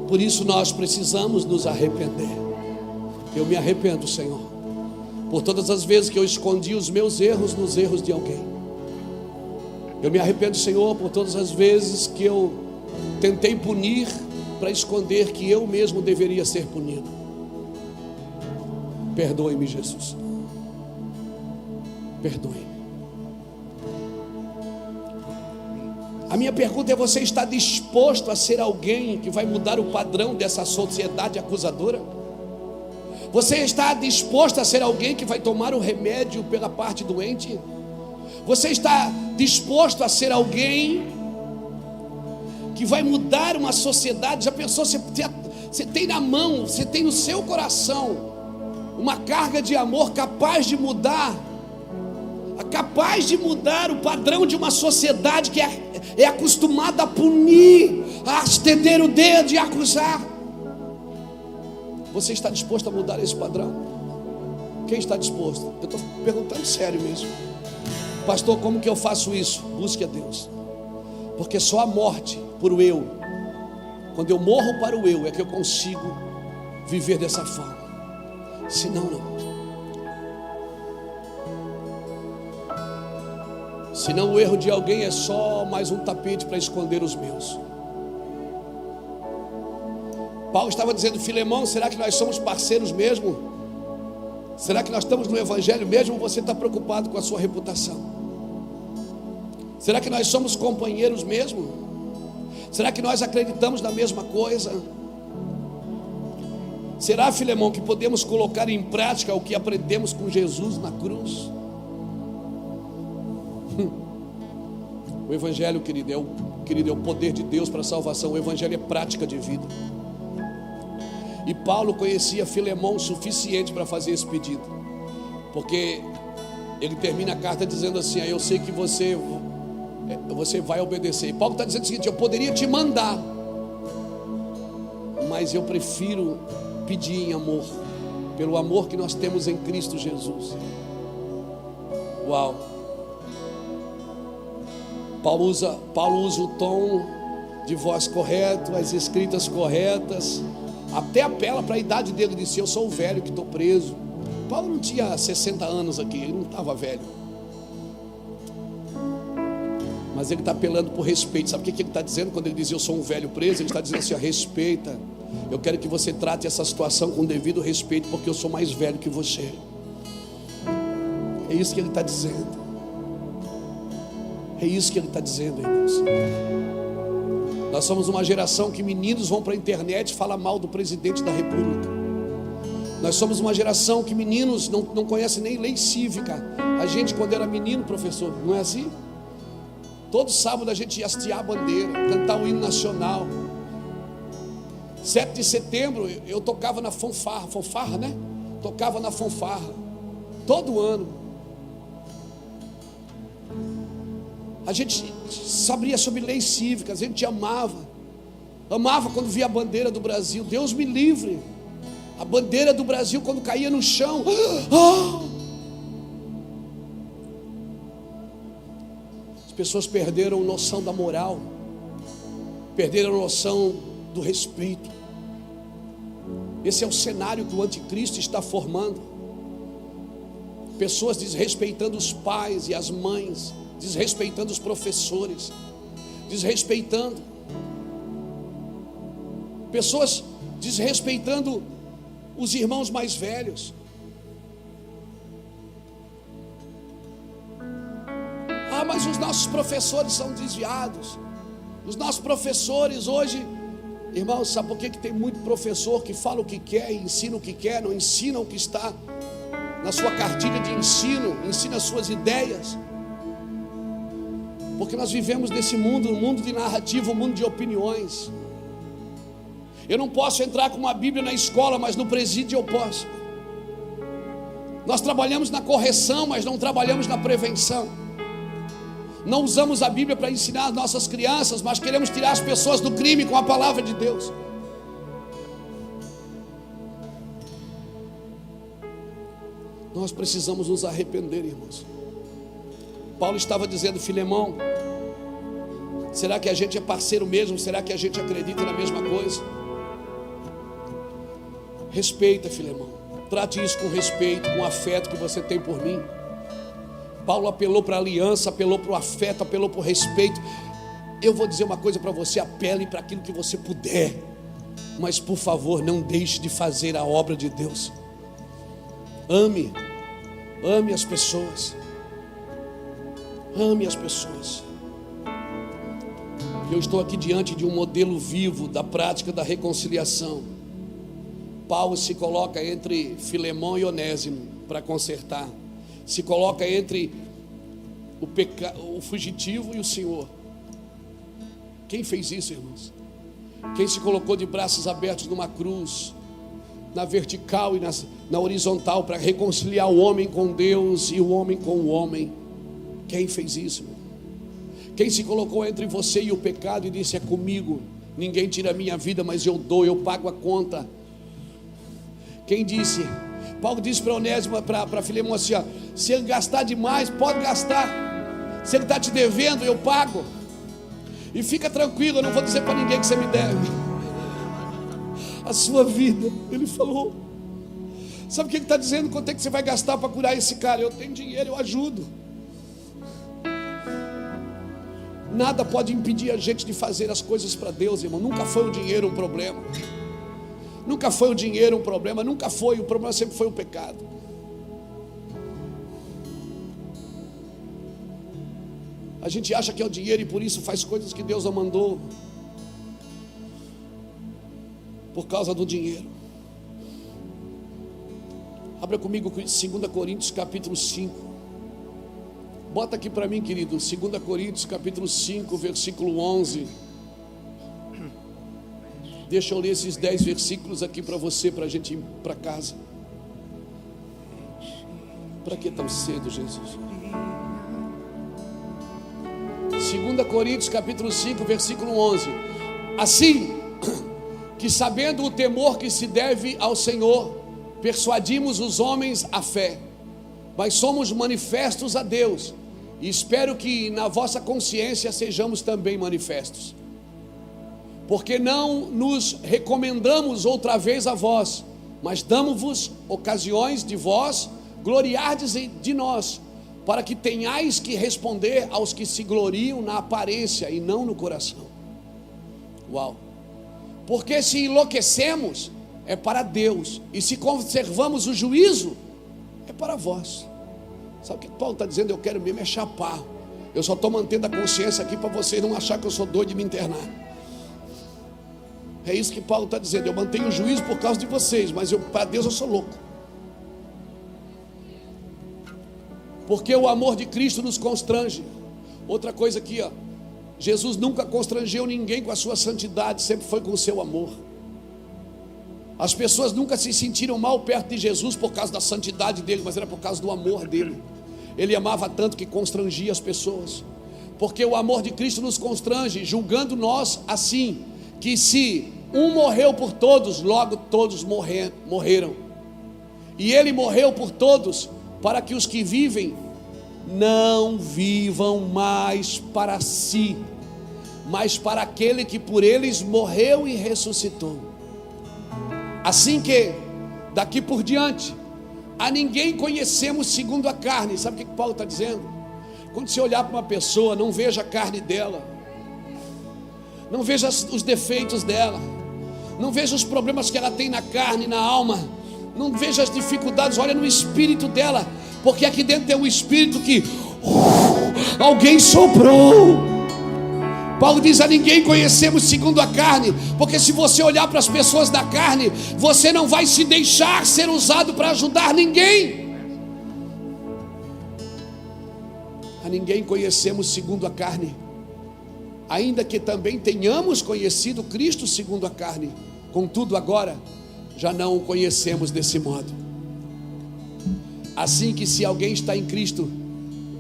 Por isso nós precisamos nos arrepender. Eu me arrependo, Senhor, por todas as vezes que eu escondi os meus erros nos erros de alguém. Eu me arrependo, Senhor, por todas as vezes que eu tentei punir para esconder que eu mesmo deveria ser punido. Perdoe-me, Jesus. Perdoe. A minha pergunta é: você está disposto a ser alguém que vai mudar o padrão dessa sociedade acusadora? Você está disposto a ser alguém que vai tomar o remédio pela parte doente? Você está disposto a ser alguém que vai mudar uma sociedade? Já pensou? Você tem na mão, você tem no seu coração uma carga de amor capaz de mudar o padrão de uma sociedade que é acostumada a punir, a estender o dedo e acusar. Você está disposto a mudar esse padrão? Quem está disposto? Eu estou perguntando sério mesmo. Pastor, como que eu faço isso? Busque a Deus, porque só a morte por o eu, quando eu morro para o eu, é que eu consigo viver dessa forma. Senão não. Senão o erro de alguém é só mais um tapete para esconder os meus. Paulo estava dizendo: Filemão, será que nós somos parceiros mesmo? Será que nós estamos no Evangelho mesmo? Ou você está preocupado com a sua reputação? Será que nós somos companheiros mesmo? Será que nós acreditamos na mesma coisa? Será, Filemão, que podemos colocar em prática o que aprendemos com Jesus na cruz? O Evangelho, querido, é o poder de Deus para a salvação. O Evangelho é prática de vida. E Paulo conhecia Filemão o suficiente para fazer esse pedido, porque ele termina a carta dizendo assim: eu sei que você vai obedecer. E Paulo está dizendo o seguinte: eu poderia te mandar, mas eu prefiro pedir em amor, pelo amor que nós temos em Cristo Jesus. Uau! Paulo usa o tom de voz correto, as escritas corretas, até apela para a idade dele. Ele disse: eu sou o velho que estou preso. Paulo não tinha 60 anos aqui, ele não estava velho, mas ele está apelando por respeito. Sabe o que ele está dizendo quando ele diz eu sou um velho preso? Ele está dizendo assim: respeita, eu quero que você trate essa situação com devido respeito, porque eu sou mais velho que você. É isso que ele está dizendo. É isso que ele está dizendo, irmãos. Nós somos uma geração que meninos vão para a internet e falam mal do presidente da república. Nós somos uma geração que meninos não conhecem nem lei cívica. A gente, quando era menino, professor, não é assim? Todo sábado a gente ia hastear a bandeira, cantar o hino nacional. 7 de setembro eu tocava na fanfarra, né? Tocava na fanfarra, todo ano. A gente sabia sobre leis cívicas, a gente amava quando via a bandeira do Brasil. Deus me livre, a bandeira do Brasil quando caía no chão, as pessoas perderam noção da moral, perderam noção do respeito. Esse é o cenário que o anticristo está formando. Pessoas desrespeitando os pais e as mães, desrespeitando os professores, desrespeitando, pessoas desrespeitando os irmãos mais velhos. Mas os nossos professores são desviados. Os nossos professores hoje, irmãos, sabe por que tem muito professor que fala o que quer e ensina o que quer, não ensina o que está na sua cartilha de ensino, ensina as suas ideias? Porque nós vivemos nesse mundo, um mundo de narrativa, um mundo de opiniões. Eu não posso entrar com uma Bíblia na escola, mas no presídio eu posso. Nós trabalhamos na correção, mas não trabalhamos na prevenção. Não usamos a Bíblia para ensinar as nossas crianças, mas queremos tirar as pessoas do crime com a palavra de Deus. Nós precisamos nos arrepender, irmãos. Paulo estava dizendo: Filemão, será que a gente é parceiro mesmo? Será que a gente acredita na mesma coisa? Respeita, Filemão. Trate isso com respeito, com o afeto que você tem por mim. Paulo apelou para a aliança, apelou para o afeto, apelou para o respeito. Eu vou dizer uma coisa para você: apele para aquilo que você puder, mas por favor, não deixe de fazer a obra de Deus. Ame as pessoas. Ame as pessoas. Eu estou aqui diante de um modelo vivo da prática da reconciliação. Paulo se coloca entre Filemão e Onésimo para consertar. Se coloca entre o fugitivo e o Senhor. Quem fez isso, irmãos? Quem se colocou de braços abertos numa cruz, na vertical e na horizontal, para reconciliar o homem com Deus e o homem com o homem? Quem fez isso, irmão? Quem se colocou entre você e o pecado e disse: é comigo, ninguém tira a minha vida, mas eu dou, eu pago a conta? Quem disse? Paulo disse para Onésimo, para Filemão assim: ó, se ele gastar demais, pode gastar. Se ele está te devendo, eu pago. E fica tranquilo, eu não vou dizer para ninguém que você me deve a sua vida. Ele falou. Sabe o que ele está dizendo? Quanto é que você vai gastar para curar esse cara? Eu tenho dinheiro, eu ajudo. Nada pode impedir a gente de fazer as coisas para Deus, irmão. Nunca foi o dinheiro um problema. Nunca foi o dinheiro um problema. Nunca foi. O problema sempre foi o pecado. A gente acha que é o dinheiro e por isso faz coisas que Deus não mandou. Por causa do dinheiro. Abra comigo 2 Coríntios capítulo 5. Bota aqui para mim, querido, 2 Coríntios capítulo 5, versículo 11. Deixa eu ler esses 10 versículos aqui para você, para a gente ir para casa. Para que tão cedo, Jesus? 2 Coríntios capítulo 5, versículo 11. Assim que, sabendo o temor que se deve ao Senhor, persuadimos os homens à fé, mas somos manifestos a Deus, e espero que na vossa consciência sejamos também manifestos. Porque não nos recomendamos outra vez a vós, mas damos-vos ocasiões de vós gloriardes de nós, para que tenhais que responder aos que se gloriam na aparência e não no coração. Uau! Porque se enlouquecemos, é para Deus, e se conservamos o juízo, é para vós. Sabe o que Paulo está dizendo? Eu quero mesmo é chapar. Eu só estou mantendo a consciência aqui para vocês não achar que eu sou doido de me internar. É isso que Paulo está dizendo. Eu mantenho o juízo por causa de vocês, mas para Deus eu sou louco. Porque o amor de Cristo nos constrange. Outra coisa aqui, ó. Jesus nunca constrangeu ninguém com a sua santidade, sempre foi com o seu amor. As pessoas nunca se sentiram mal perto de Jesus por causa da santidade dele, mas era por causa do amor dele. Ele amava tanto que constrangia as pessoas. Porque o amor de Cristo nos constrange, julgando nós assim, que se um morreu por todos, logo todos morreram. E ele morreu por todos, para que os que vivem não vivam mais para si, mas para aquele que por eles morreu e ressuscitou. Assim que, daqui por diante, a ninguém conhecemos segundo a carne. Sabe o que Paulo está dizendo? Quando você olhar para uma pessoa, não veja a carne dela, não veja os defeitos dela, não veja os problemas que ela tem na carne, na alma, não veja as dificuldades, olha no espírito dela, porque aqui dentro tem um espírito que alguém soprou. Paulo diz: a ninguém conhecemos segundo a carne, porque se você olhar para as pessoas da carne, você não vai se deixar ser usado para ajudar ninguém. A ninguém conhecemos segundo a carne, ainda que também tenhamos conhecido Cristo segundo a carne, contudo agora já não o conhecemos desse modo. Assim que, se alguém está em Cristo,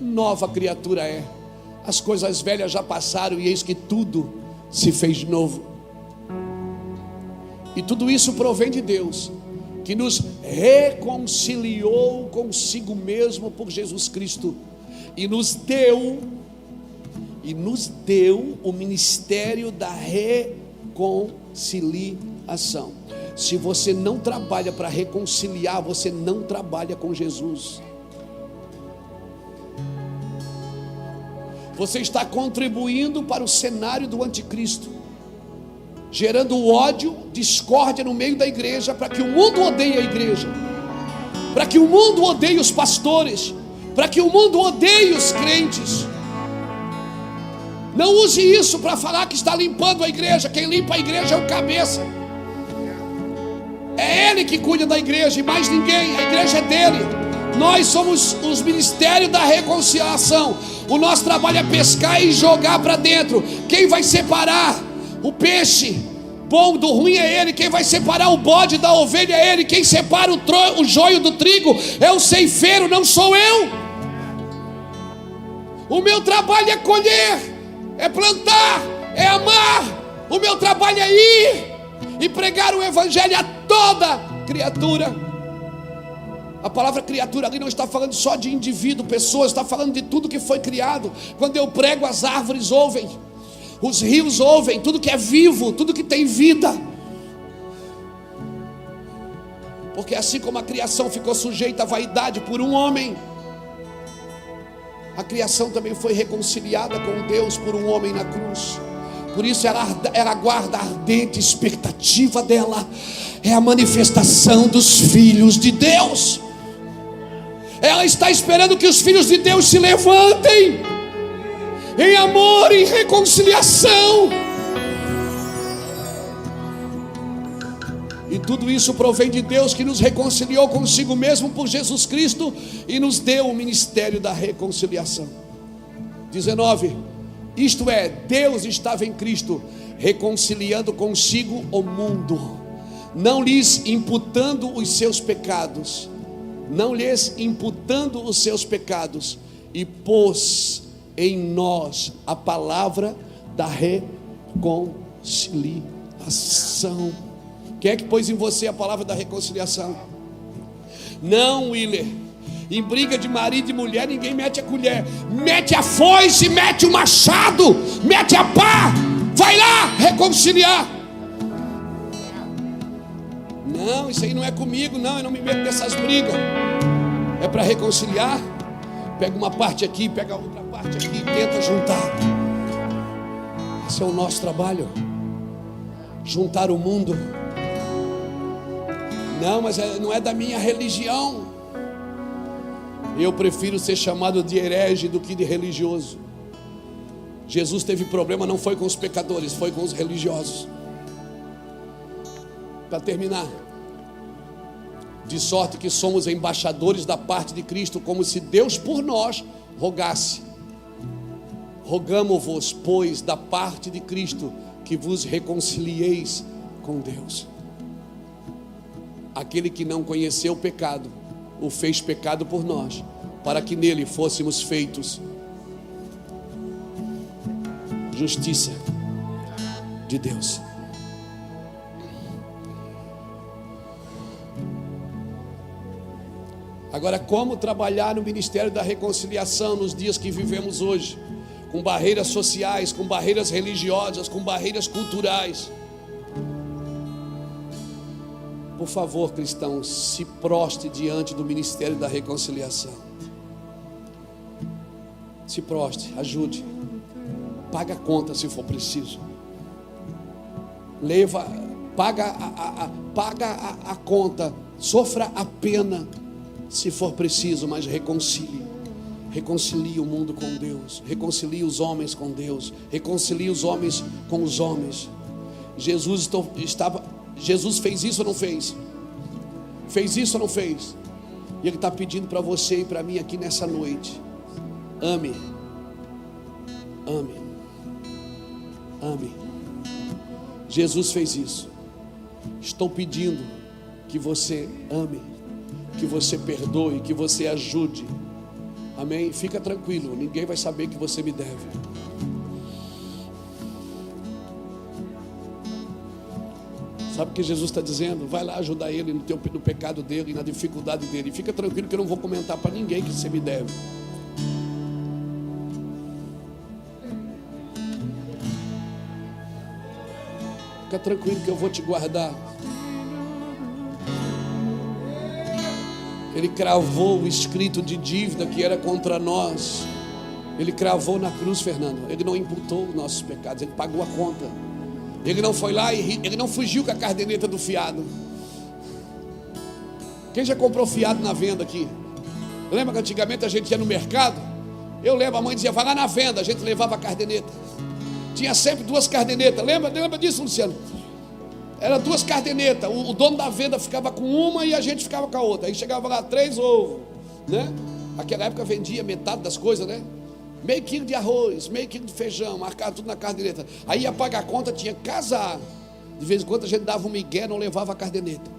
nova criatura é. As coisas velhas já passaram e eis que tudo se fez novo. E tudo isso provém de Deus, que nos reconciliou consigo mesmo por Jesus Cristo e nos deu o ministério da reconciliação. Se você não trabalha para reconciliar, você não trabalha com Jesus. Você está contribuindo para o cenário do anticristo, gerando ódio, discórdia no meio da igreja, para que o mundo odeie a igreja, para que o mundo odeie os pastores, para que o mundo odeie os crentes. Não use isso para falar que está limpando a igreja. Quem limpa a igreja é o cabeça. É ele que cuida da igreja e mais ninguém. A igreja é dele. Nós somos os ministérios da reconciliação. O nosso trabalho é pescar e jogar para dentro. Quem vai separar o peixe bom do ruim é ele. Quem vai separar o bode da ovelha é ele. Quem separa o joio do trigo é o ceifeiro, não sou eu. O meu trabalho é colher, é plantar, é amar. O meu trabalho é ir e pregar o evangelho a toda criatura. A palavra criatura ali não está falando só de indivíduo, pessoas, está falando de tudo que foi criado. Quando eu prego, as árvores ouvem, os rios ouvem, tudo que é vivo, tudo que tem vida. Porque assim como a criação ficou sujeita à vaidade por um homem, a criação também foi reconciliada com Deus por um homem na cruz. Por isso ela aguarda a ardente expectativa dela. É a manifestação dos filhos de Deus. Ela está esperando que os filhos de Deus se levantem em amor e reconciliação. E tudo isso provém de Deus, que nos reconciliou consigo mesmo por Jesus Cristo e nos deu o ministério da reconciliação. 19. Isto é, Deus estava em Cristo, reconciliando consigo o mundo, não lhes imputando os seus pecados, e pôs em nós a palavra da reconciliação. Quem é que pôs em você a palavra da reconciliação? Não, Willer. Em briga de marido e mulher, ninguém mete a colher. Mete a foice, mete o machado, mete a pá. Vai lá reconciliar. Não, isso aí não é comigo, não. Eu não me meto nessas brigas. É para reconciliar. Pega uma parte aqui, pega outra parte aqui, tenta juntar. Esse é o nosso trabalho. Juntar o mundo. Não, mas não é da minha religião. Eu prefiro ser chamado de herege do que de religioso. Jesus teve problema, não foi com os pecadores, foi com os religiosos. Para terminar, de sorte que somos embaixadores da parte de Cristo, como se Deus por nós rogasse. Rogamo-vos, pois, da parte de Cristo, que vos reconcilieis com Deus. Aquele que não conheceu o pecado, o fez pecado por nós, para que nele fôssemos feitos justiça de Deus. Agora, como trabalhar no ministério da reconciliação nos dias que vivemos hoje, com barreiras sociais, com barreiras religiosas, com barreiras culturais? Por favor, cristãos, se proste diante do ministério da reconciliação. Se proste, ajude. Paga a conta se for preciso. Paga a conta. Sofra a pena se for preciso, mas reconcilie. Reconcilie o mundo com Deus. Reconcilie os homens com Deus. Reconcilie os homens com os homens. Jesus fez isso ou não fez? Fez isso ou não fez? E Ele está pedindo para você e para mim aqui nessa noite: ame, ame, ame. Jesus fez isso. Estou pedindo que você ame, que você perdoe, que você ajude. Amém? Fica tranquilo, ninguém vai saber que você me deve. Sabe o que Jesus está dizendo? Vai lá ajudar ele no pecado dele, na dificuldade dele. Fica tranquilo que eu não vou comentar para ninguém que você me deve. Fica tranquilo que eu vou te guardar. Ele cravou o escrito de dívida que era contra nós. Ele cravou na cruz, Fernando. Ele não imputou os nossos pecados, ele pagou a conta. Ele não foi lá e ele não fugiu com a caderneta do fiado. Quem já comprou fiado na venda aqui? Lembra que antigamente a gente ia no mercado? Eu lembro, a mãe dizia, vai lá na venda. A gente levava a caderneta. Tinha sempre 2 cadernetas. Lembra disso, Luciano? Era 2 cadernetas. O dono da venda ficava com uma e a gente ficava com a outra. Aí chegava lá 3 ovos, né? Naquela época vendia metade das coisas, né? Meio quilo de arroz, meio quilo de feijão, marcava tudo na caderneta. Aí ia pagar a conta, tinha que casar. De vez em quando a gente dava um migué, não levava a caderneta.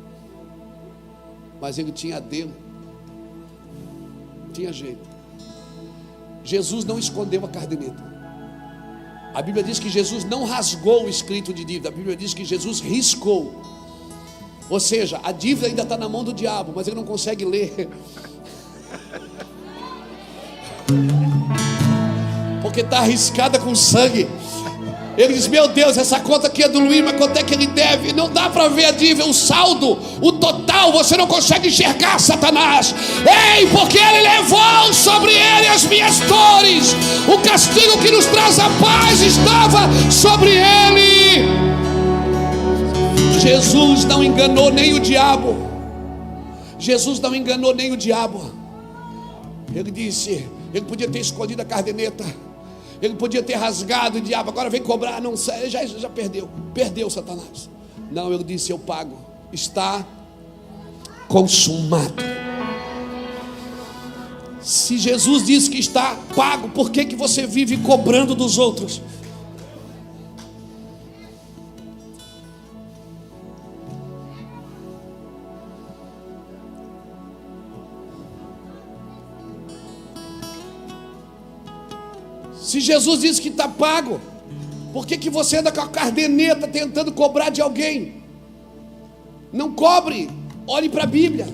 Mas ele tinha a dele. Não tinha jeito. Jesus não escondeu a caderneta. A Bíblia diz que Jesus não rasgou o escrito de dívida. A Bíblia diz que Jesus riscou. Ou seja, a dívida ainda está na mão do diabo, mas ele não consegue ler. Porque está arriscada com sangue. Ele diz, meu Deus, essa conta aqui é do Luiz, mas quanto é que ele deve? Não dá para ver a dívida, o saldo, o total, você não consegue enxergar, Satanás. Ei, porque ele levou sobre ele as minhas dores. O castigo que nos traz a paz estava sobre ele. Jesus não enganou nem o diabo. Jesus não enganou nem o diabo. Ele disse, ele podia ter escondido a caderneta. Ele podia ter rasgado o diabo, agora vem cobrar, não sei, já perdeu, Satanás. Não, ele disse, eu pago. está consumado. Se Jesus disse que está pago, por que que você vive cobrando dos outros? Se Jesus disse que está pago, por que que você anda com a caderneta tentando cobrar de alguém? Não cobre, olhe para a Bíblia.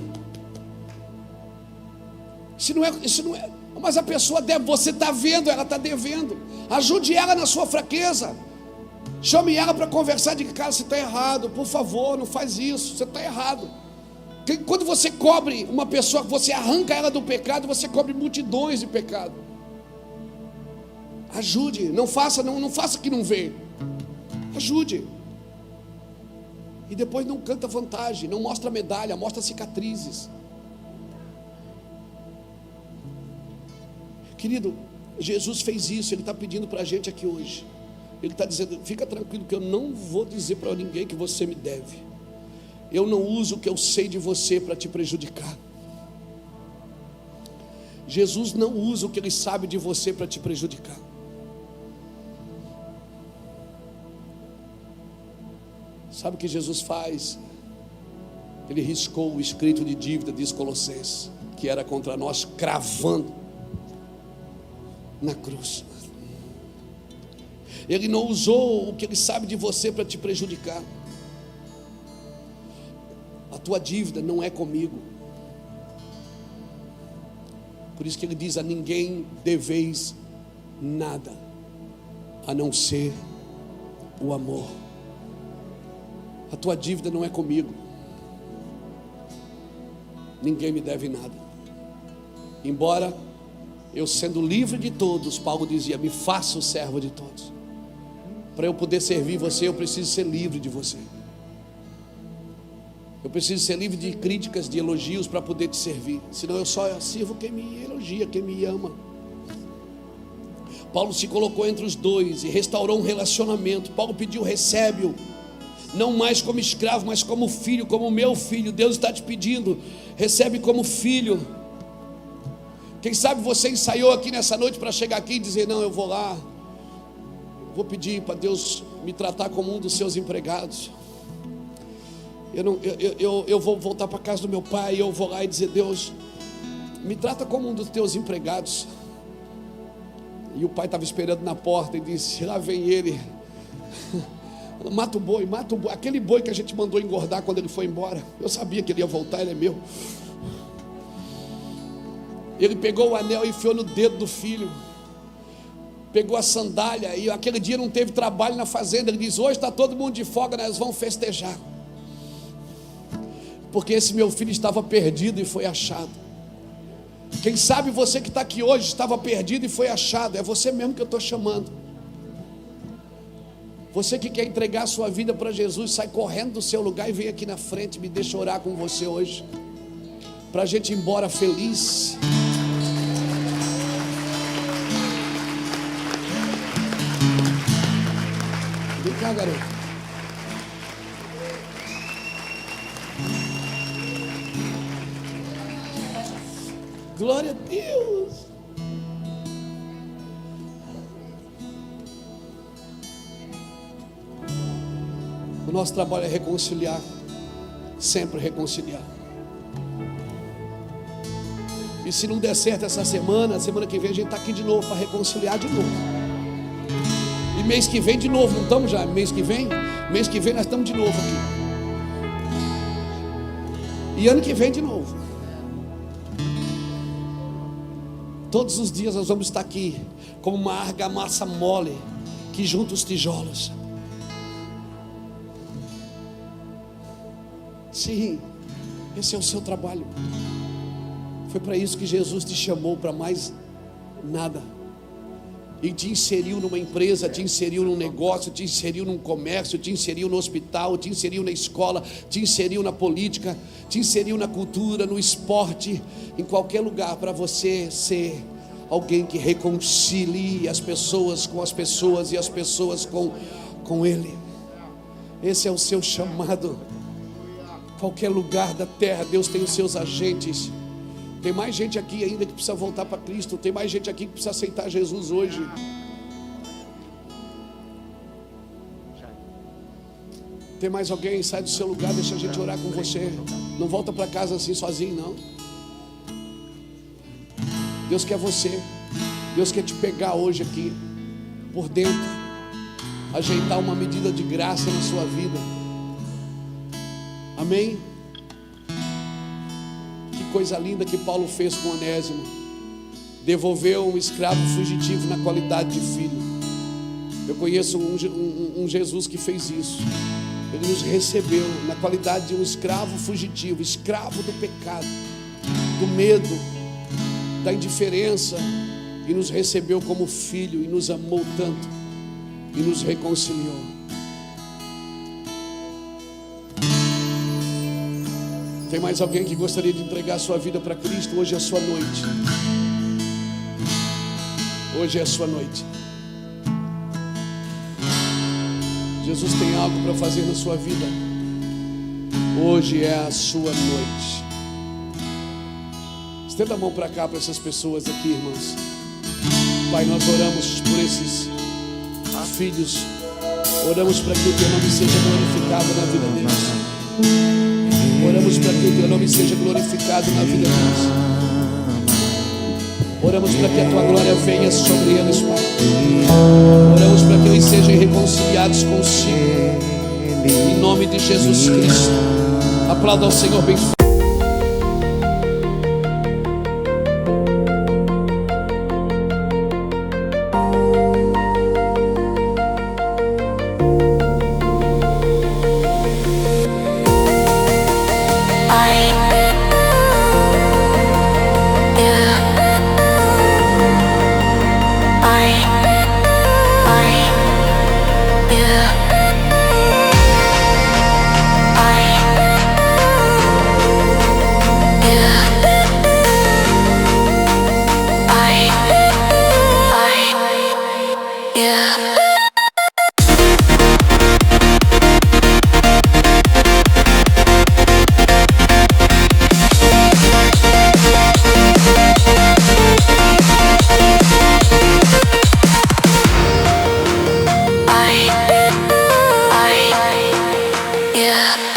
Isso não é, mas a pessoa deve, você está vendo, ela está devendo. Ajude ela na sua fraqueza. Chame ela para conversar, diga, cara, você está errado, por favor, não faz isso, você está errado. Quando você cobre uma pessoa, você arranca ela do pecado, você cobre multidões de pecado. Ajude, não faça que não vê. Ajude. E depois não canta vantagem, não mostra medalha, mostra cicatrizes. Querido, Jesus fez isso, Ele está pedindo para a gente aqui hoje. Ele está dizendo, fica tranquilo que eu não vou dizer para ninguém que você me deve. Eu não uso o que eu sei de você para te prejudicar. Jesus não usa o que Ele sabe de você para te prejudicar. Sabe o que Jesus faz? Ele riscou o escrito de dívida de Colossenses, que era contra nós, cravando na cruz. Ele não usou o que Ele sabe de você para te prejudicar. A tua dívida não é comigo. Por isso que Ele diz, a ninguém deveis nada, a não ser o amor. A tua dívida não é comigo. Ninguém me deve nada. Embora eu sendo livre de todos, Paulo dizia, me faça o servo de todos. Para eu poder servir você, eu preciso ser livre de você. Eu preciso ser livre de críticas, de elogios para poder te servir. Senão eu só sirvo quem me elogia, quem me ama. Paulo se colocou entre os dois e restaurou um relacionamento. Paulo pediu, recebe-o, não mais como escravo, mas como filho, como meu filho. Deus está te pedindo, recebe como filho. Quem sabe você ensaiou aqui nessa noite para chegar aqui e dizer, não, eu vou lá, vou pedir para Deus me tratar como um dos seus empregados. Eu vou voltar para a casa do meu pai, eu vou lá e dizer, Deus, me trata como um dos teus empregados. E o pai estava esperando na porta e disse, lá vem ele. Mata o boi, aquele boi que a gente mandou engordar quando ele foi embora. Eu sabia que ele ia voltar, ele é meu. Ele pegou o anel e enfiou no dedo do filho. Pegou a sandália e aquele dia não teve trabalho na fazenda. Ele diz, hoje está todo mundo de folga, nós vamos festejar. Porque esse meu filho estava perdido e foi achado. Quem sabe você que está aqui hoje estava perdido e foi achado. É você mesmo que eu estou chamando. Você que quer entregar a sua vida para Jesus, sai correndo do seu lugar e vem aqui na frente. Me deixa orar com você hoje, para a gente ir embora feliz. Vem cá, garoto. Glória a Deus. O nosso trabalho é reconciliar, sempre reconciliar. E se não der certo essa semana, semana que vem a gente está aqui de novo para reconciliar de novo. E mês que vem de novo, não estamos já? Mês que vem nós estamos de novo aqui. E ano que vem de novo. Todos os dias nós vamos estar aqui como uma argamassa mole que junta os tijolos. Sim, esse é o seu trabalho. Foi para isso que Jesus te chamou, para mais nada. E te inseriu numa empresa, te inseriu num negócio, te inseriu num comércio, te inseriu no hospital, te inseriu na escola, te inseriu na política, te inseriu na cultura, no esporte, em qualquer lugar, para você ser alguém que reconcilie as pessoas com as pessoas e as pessoas com Ele. Esse é o seu chamado. Qualquer lugar da terra, Deus tem os seus agentes. Tem mais gente aqui ainda que precisa voltar para Cristo. Tem mais gente aqui que precisa aceitar Jesus hoje. Tem mais alguém? Sai do seu lugar, deixa a gente orar com você. Não volta para casa assim sozinho, não. Deus quer você. Deus quer te pegar hoje aqui, por dentro, ajeitar uma medida de graça na sua vida. Amém? Que coisa linda que Paulo fez com Onésimo. Devolveu um escravo fugitivo na qualidade de filho. Eu conheço um Jesus que fez isso. Ele nos recebeu na qualidade de um escravo fugitivo, escravo do pecado, do medo, da indiferença, e nos recebeu como filho, e nos amou tanto, e nos reconciliou. Tem mais alguém que gostaria de entregar a sua vida para Cristo? Hoje é a sua noite. Hoje é a sua noite. Jesus tem algo para fazer na sua vida. Hoje é a sua noite. Estenda a mão para cá, para essas pessoas aqui, irmãos. Pai, nós oramos por esses filhos. Oramos para que o teu nome seja glorificado na vida deles. Oramos para que o teu nome seja glorificado na vida deles. Oramos para que a tua glória venha sobre eles, Pai. Oramos para que eles sejam reconciliados consigo. Em nome de Jesus Cristo. Aplauda ao Senhor bem forte. Yeah.